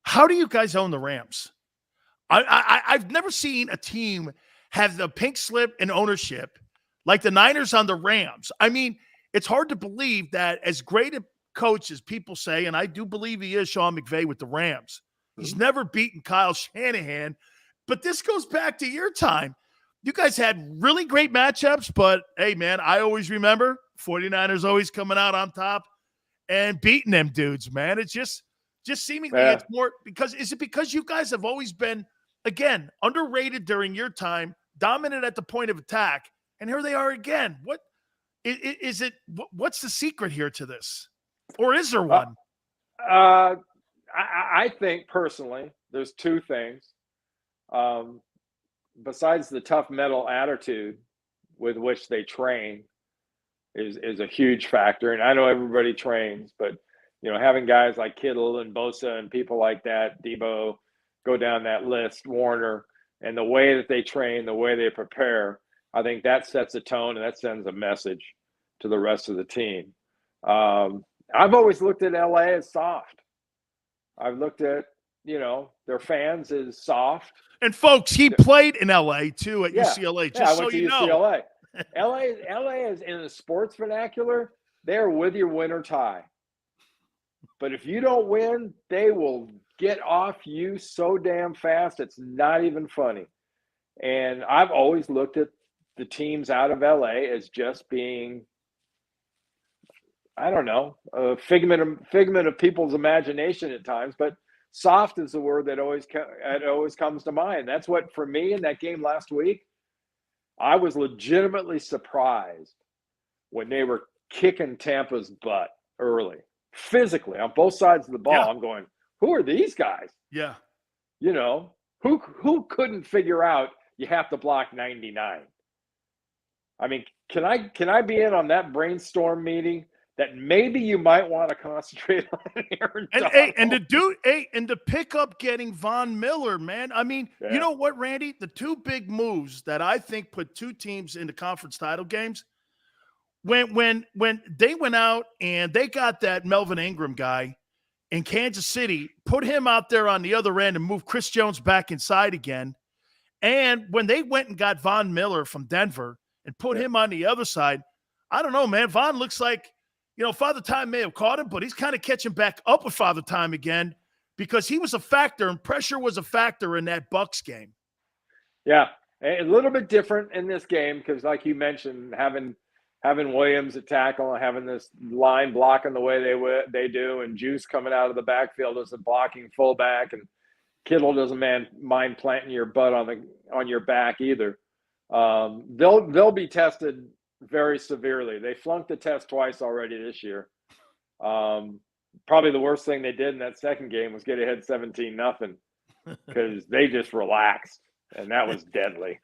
How do you guys own the Rams? I've never seen a team have the pink slip in ownership like the Niners on the Rams. I mean, it's hard to believe that as great a coach as people say, and I do believe he is, Sean McVay with the Rams. He's never beaten Kyle Shanahan, but this goes back to your time. You guys had really great matchups, but hey, man, I always remember 49ers always coming out on top and beating them dudes, man. It's just seemingly it's more because is it because you guys have always been, again, underrated during your time, dominant at the point of attack, and here they are again. What is it? What's the secret here to this? Or is there one? I think personally, there's two things. Besides the tough mental attitude with which they train is a huge factor. And I know everybody trains, but having guys like Kittle and Bosa and people like that, Debo, go down that list, Warner, and the way that they train, the way they prepare, I think that sets a tone and that sends a message to the rest of the team. I've always looked at LA as soft. I've looked at, their fans as soft. And folks, he played in LA too at UCLA, just so you know. UCLA. LA is in the sports vernacular, they're with your win or tie. But if you don't win, they will get off you so damn fast, it's not even funny. And I've always looked at the teams out of LA as just being, I don't know, a figment of people's imagination at times, but soft is the word that always comes to mind. That's what, for me, in that game last week, I was legitimately surprised when they were kicking Tampa's butt early, physically, on both sides of the ball. Yeah. I'm going, who are these guys? Yeah. Who couldn't figure out you have to block 99? I mean, can I be in on that brainstorm meeting that maybe you might want to concentrate on Aaron Donald? And to pick up getting Von Miller, man. I mean, You know what, Randy? The two big moves that I think put two teams into conference title games, when they went out and they got that Melvin Ingram guy in Kansas City, put him out there on the other end and moved Chris Jones back inside again. And when they went and got Von Miller from Denver and put him on the other side, I don't know, man. Von looks like Father Time may have caught him, but he's kind of catching back up with Father Time again because he was a factor and pressure was a factor in that Bucks game. Yeah, a little bit different in this game because, like you mentioned, having Williams at tackle and having this line blocking the way they do, and Juice coming out of the backfield as a blocking fullback, and Kittle doesn't mind planting your butt on your back either. They'll be tested very severely. They flunked the test twice already this year. Probably the worst thing they did in that second game was get ahead 17-0 because they just relaxed, and that was deadly.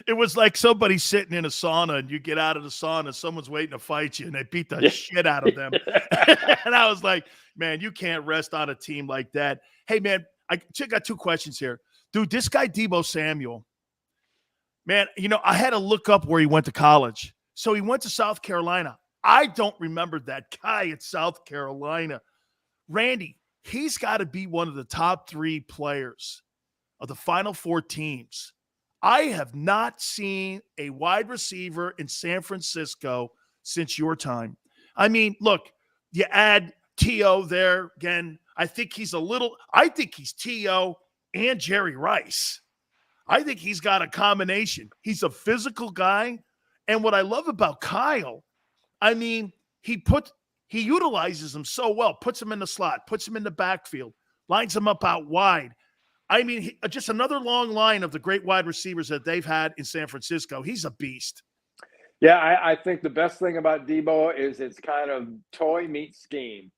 It was like somebody sitting in a sauna and you get out of the sauna, someone's waiting to fight you and they beat the shit out of them. And I was like, man, you can't rest on a team like that. Hey, man, I got two questions here. Dude, this guy Deebo Samuel, man, I had to look up where he went to college. So he went to South Carolina. I don't remember that guy at South Carolina. Randy, he's got to be one of the top 3 players of the Final Four teams. I have not seen a wide receiver in San Francisco since your time. I mean, look, you add T.O. there again. I think he's T.O. and Jerry Rice. I think he's got a combination. He's a physical guy. And what I love about Kyle, I mean, he utilizes him so well, puts him in the slot, puts him in the backfield, lines him up out wide. I mean, just another long line of the great wide receivers that they've had in San Francisco. He's a beast. Yeah, I think the best thing about Deebo is it's kind of toy meets scheme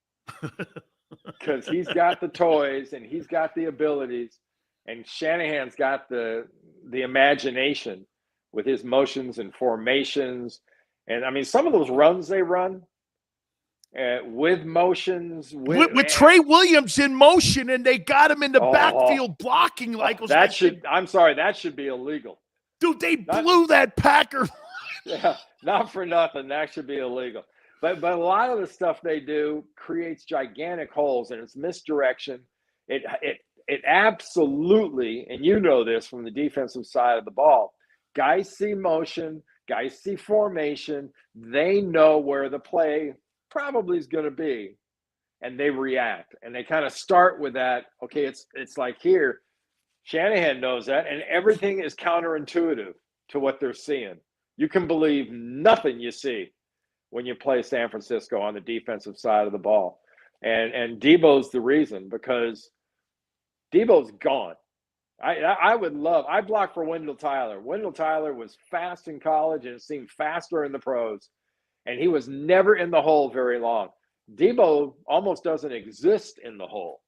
because he's got the toys and he's got the abilities, and Shanahan's got the imagination with his motions and formations. And, I mean, some of those runs they run with motions. With Trey Williams in motion, and they got him in the backfield blocking like that should be illegal. Dude, they blew that Packer. Yeah, not for nothing. That should be illegal. But a lot of the stuff they do creates gigantic holes, and it's misdirection. It absolutely, and you know this from the defensive side of the ball, guys see motion, guys see formation, they know where the play probably is going to be, and they react, and they kind of start with that. Okay, it's like here, Shanahan knows that, and everything is counterintuitive to what they're seeing. You can believe nothing you see when you play San Francisco on the defensive side of the ball, and Deebo's the reason, because Deebo's gone. I blocked for Wendell Tyler. Wendell Tyler was fast in college and it seemed faster in the pros, and he was never in the hole very long. Deebo almost doesn't exist in the hole.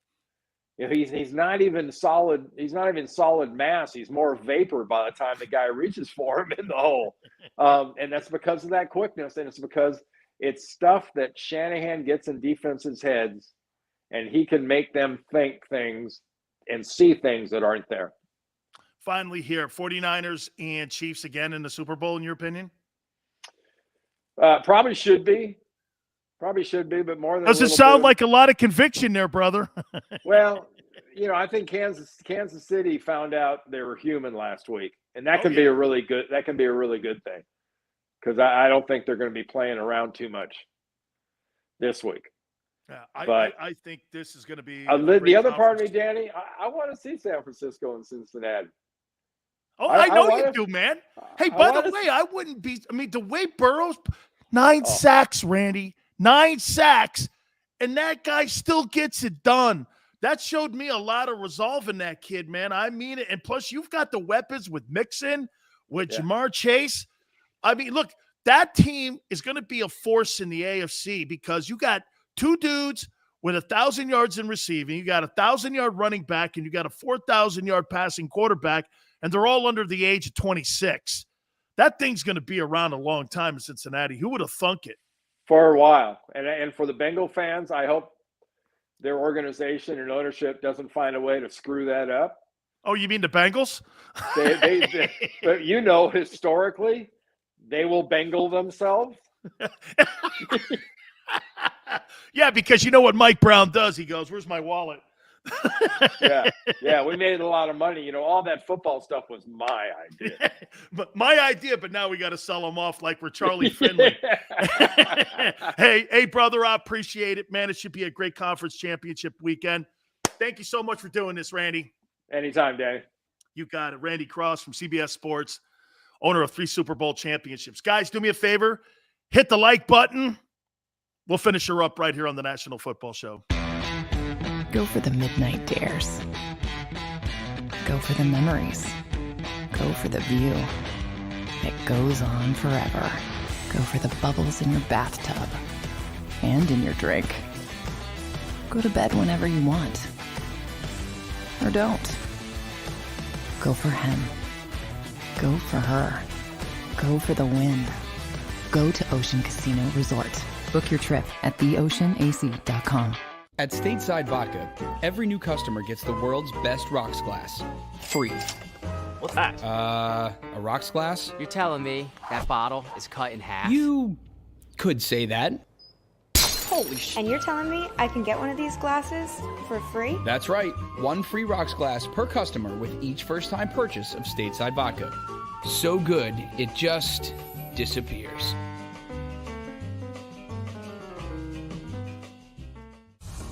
He's not even solid. He's not even solid mass. He's more vapor by the time the guy reaches for him in the hole. And that's because of that quickness, and it's because it's stuff that Shanahan gets in defenses' heads, and he can make them think things and see things that aren't there. Finally here, 49ers and Chiefs again in the Super Bowl, in your opinion? Probably should be, but more than does it sound like a lot of conviction there, brother? Well, I think Kansas City found out they were human last week, and that can be a really good thing, because I don't think they're going to be playing around too much this week. Yeah, I think this is going to be the other part of me, Danny. I want to see San Francisco and Cincinnati. Oh, I know you do, man. Hey, by the way, I wouldn't be. I mean, the way Burrow's 9 sacks, Randy, 9 sacks, and that guy still gets it done. That showed me a lot of resolve in that kid, man. I mean it. And plus, you've got the weapons with Mixon, with Jamar Chase. I mean, look, that team is going to be a force in the AFC because you got 2 dudes with 1,000 yards in receiving. You got a 1,000-yard running back, and you got a 4,000-yard passing quarterback, and they're all under the age of 26. That thing's going to be around a long time in Cincinnati. Who would have thunk it? For a while. And for the Bengal fans, I hope their organization and ownership doesn't find a way to screw that up. Oh, you mean the Bengals? But historically, they will Bengal themselves. Yeah, because you know what Mike Brown does? He goes, "Where's my wallet?" Yeah, we made a lot of money. You know, all that football stuff was my idea. But my idea, but now we got to sell them off like we're Charlie Finley. Hey, brother, I appreciate it, man. It should be a great conference championship weekend. Thank you so much for doing this, Randy. Anytime, Danny. You got it. Randy Cross from CBS Sports, owner of 3 Super Bowl championships. Guys, do me a favor. Hit the like button. We'll finish her up right here on the National Football Show. Go for the midnight dares. Go for the memories. Go for the view that goes on forever. Go for the bubbles in your bathtub and in your drink. Go to bed whenever you want. Or don't. Go for him. Go for her. Go for the win. Go to Ocean Casino Resort. Book your trip at theoceanac.com. At Stateside Vodka, every new customer gets the world's best rocks glass. Free. What's that? A rocks glass? You're telling me that bottle is cut in half? You could say that. Holy shit. And you're telling me I can get one of these glasses for free? That's right. 1 free rocks glass per customer with each first-time purchase of Stateside Vodka. So good, it just disappears.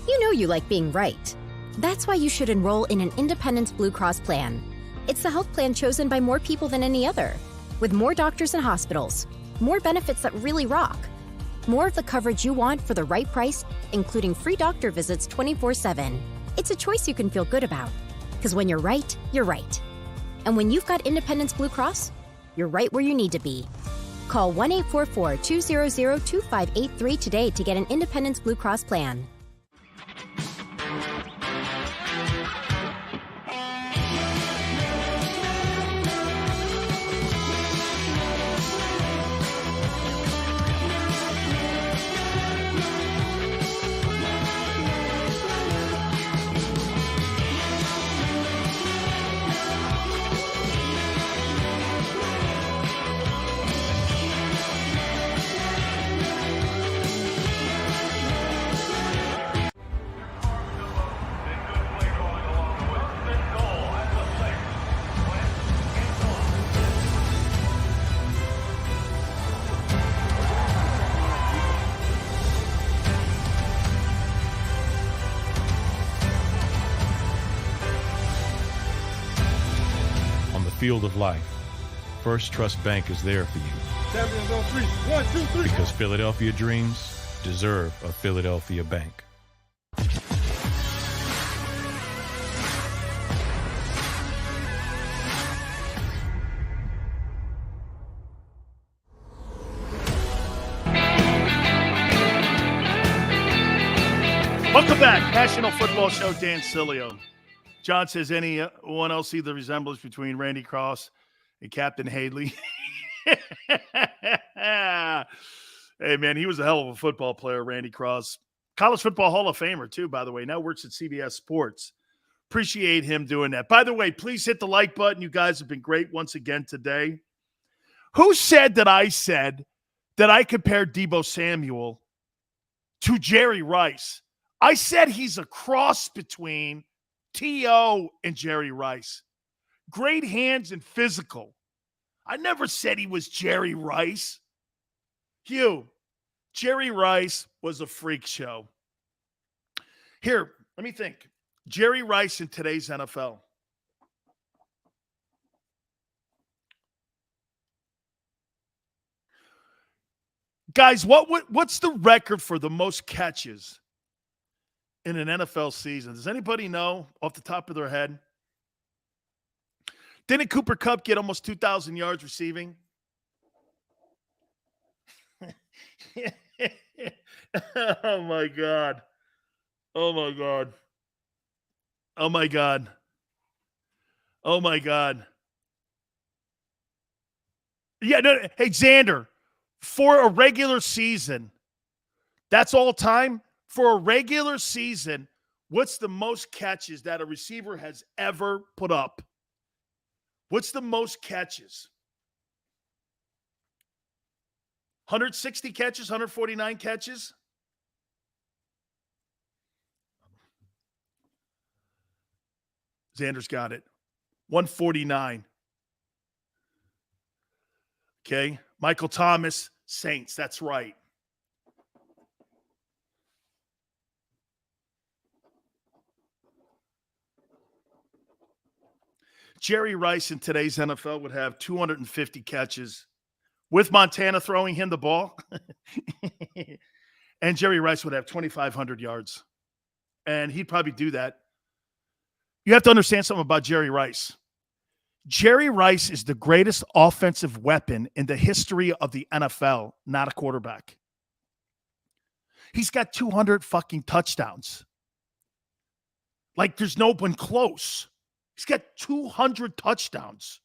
You know you like being right. That's why you should enroll in an Independence Blue Cross plan. It's the health plan chosen by more people than any other, with more doctors and hospitals, more benefits that really rock, more of the coverage you want for the right price, including free doctor visits 24/7. It's a choice you can feel good about, because when you're right, you're right. And when you've got Independence Blue Cross, you're right where you need to be. Call 1-844-200-2583 today to get an Independence Blue Cross plan. Field of life, First Trust Bank is there for you. Champions on 3. 1, 2, 3. Because Philadelphia dreams deserve a Philadelphia bank. Welcome back. National Football Show, Dan Sileo. John says, anyone else see the resemblance between Randy Cross and Captain Haley? Hey, man, he was a hell of a football player, Randy Cross. College Football Hall of Famer, too, by the way. Now works at CBS Sports. Appreciate him doing that. By the way, please hit the like button. You guys have been great once again today. Who said that I compared Deebo Samuel to Jerry Rice? I said he's a cross between T.O. and Jerry Rice. Great hands and physical. I never said he was Jerry Rice. Hugh, Jerry Rice was a freak show. Here, let me think. Jerry Rice in today's NFL. Guys, what's the record for the most catches in an NFL season? Does anybody know off the top of their head? Didn't Cooper Kupp get almost 2,000 yards receiving? Oh, my God. Oh, my God. Oh, my God. Oh, my God. Yeah, no, hey, Xander, for a regular season, that's all time? For a regular season, what's the most catches that a receiver has ever put up? What's the most catches? 160 catches, 149 catches? Xander's got it. 149. Okay. Michael Thomas, Saints. That's right. Jerry Rice in today's NFL would have 250 catches with Montana throwing him the ball. And Jerry Rice would have 2,500 yards. And he'd probably do that. You have to understand something about Jerry Rice. Jerry Rice is the greatest offensive weapon in the history of the NFL, not a quarterback. He's got 200 fucking touchdowns. Like there's no one close. He's got 200 touchdowns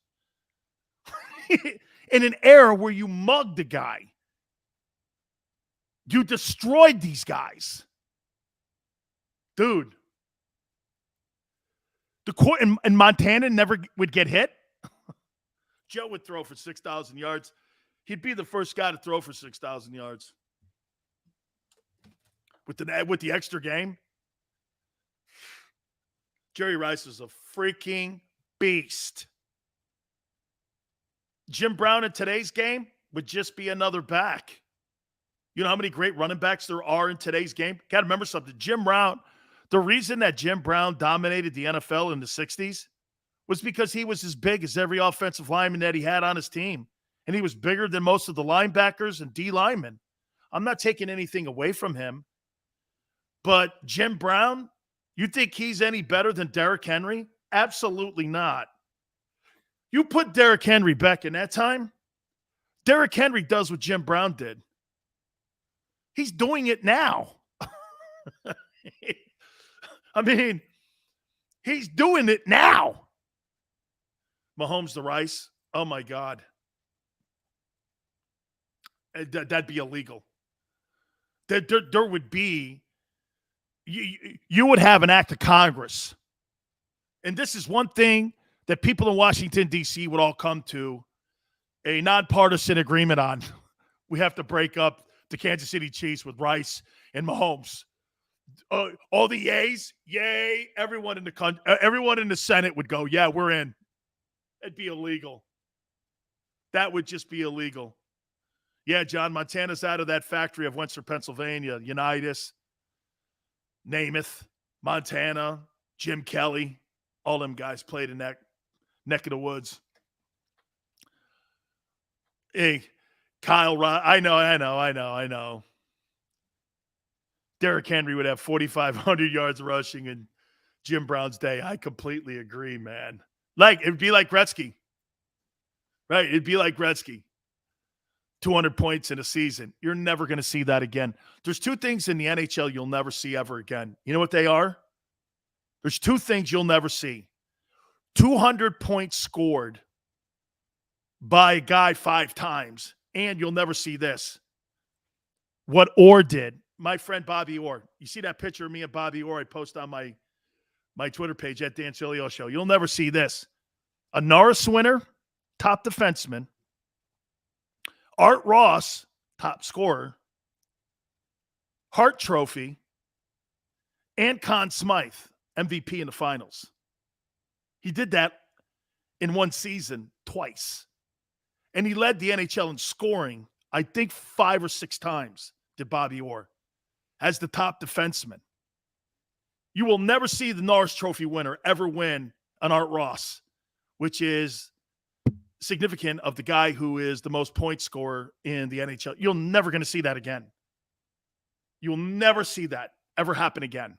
in an era where you mugged a guy. You destroyed these guys. Dude. The court in Montana never would get hit. Joe would throw for 6,000 yards. He'd be the first guy to throw for 6,000 yards. With the extra game. Jerry Rice is a freaking beast. Jim Brown in today's game would just be another back. You know how many great running backs there are in today's game? Got to remember something. Jim Brown, the reason that Jim Brown dominated the NFL in the 60s was because he was as big as every offensive lineman that he had on his team. And he was bigger than most of the linebackers and D linemen. I'm not taking anything away from him. But Jim Brown, you think he's any better than Derrick Henry? Absolutely not. You put Derrick Henry back in that time, Derrick Henry does what Jim Brown did. He's doing it now. I mean, he's doing it now. Mahomes the Rice. Oh, my God. That'd be illegal. There would be, you would have an act of Congress. And this is one thing that people in Washington, D.C. would all come to a nonpartisan agreement on. We have to break up the Kansas City Chiefs with Rice and Mahomes. All the yays, yay. Everyone in the Senate would go, yeah, we're in. It'd be illegal. That would just be illegal. Yeah, John, Montana's out of that factory of Windsor, Pennsylvania, Unitas, Namath, Montana, Jim Kelly. All them guys played in that neck of the woods. Hey, Kyle, I know. Derrick Henry would have 4,500 yards rushing in Jim Brown's day. I completely agree, man. Like, it'd be like Gretzky. Right? It'd be like Gretzky. 200 points in a season. You're never going to see that again. There's two things in the NHL you'll never see ever again. You know what they are? There's two things you'll never see. 200 points scored by a guy 5 times. And you'll never see this. What Orr did. My friend Bobby Orr. You see that picture of me and Bobby Orr I post on my Twitter page at Dan Sileo Show. You'll never see this. A Norris winner, top defenseman. Art Ross, top scorer. Hart Trophy. And Conn Smythe, MVP in the finals. He did that in one season twice. And he led the NHL in scoring, I think 5 or 6 times, did Bobby Orr, as the top defenseman. You will never see the Norris Trophy winner ever win an Art Ross, which is significant of the guy who is the most point scorer in the NHL. You're never going to see that again. You'll never see that ever happen again.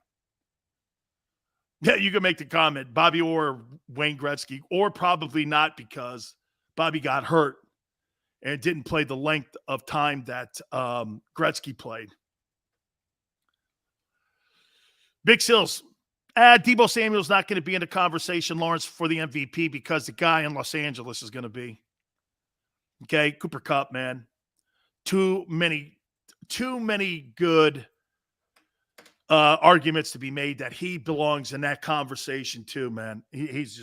Yeah, you can make the comment, Bobby Orr, Wayne Gretzky, or probably not because Bobby got hurt and didn't play the length of time that Gretzky played. Big Sills. Deebo Samuel's not going to be in the conversation, Lawrence, for the MVP because the guy in Los Angeles is going to be. Okay, Cooper Kupp, man. Too many good arguments to be made that he belongs in that conversation too, man. He's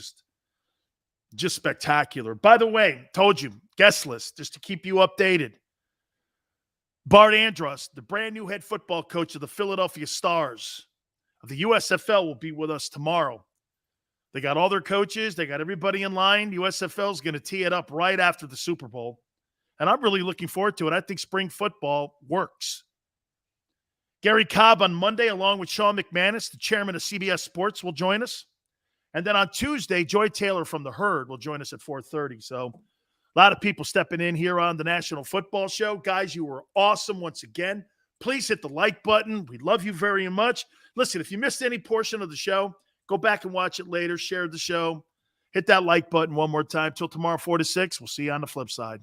just spectacular. By the way, told you, guest list, just to keep you updated. Bart Andrus, the brand new head football coach of the Philadelphia Stars of the USFL, will be with us tomorrow. They got all their coaches. They got everybody in line. USFL is going to tee it up right after the Super Bowl. And I'm really looking forward to it. I think spring football works. Gary Cobb on Monday, along with Sean McManus, the chairman of CBS Sports, will join us. And then on Tuesday, Joy Taylor from The Herd will join us at 4:30. So a lot of people stepping in here on the National Football Show. Guys, you were awesome once again. Please hit the like button. We love you very much. Listen, if you missed any portion of the show, go back and watch it later. Share the show. Hit that like button one more time. Till tomorrow, 4 to 6. We'll see you on the flip side.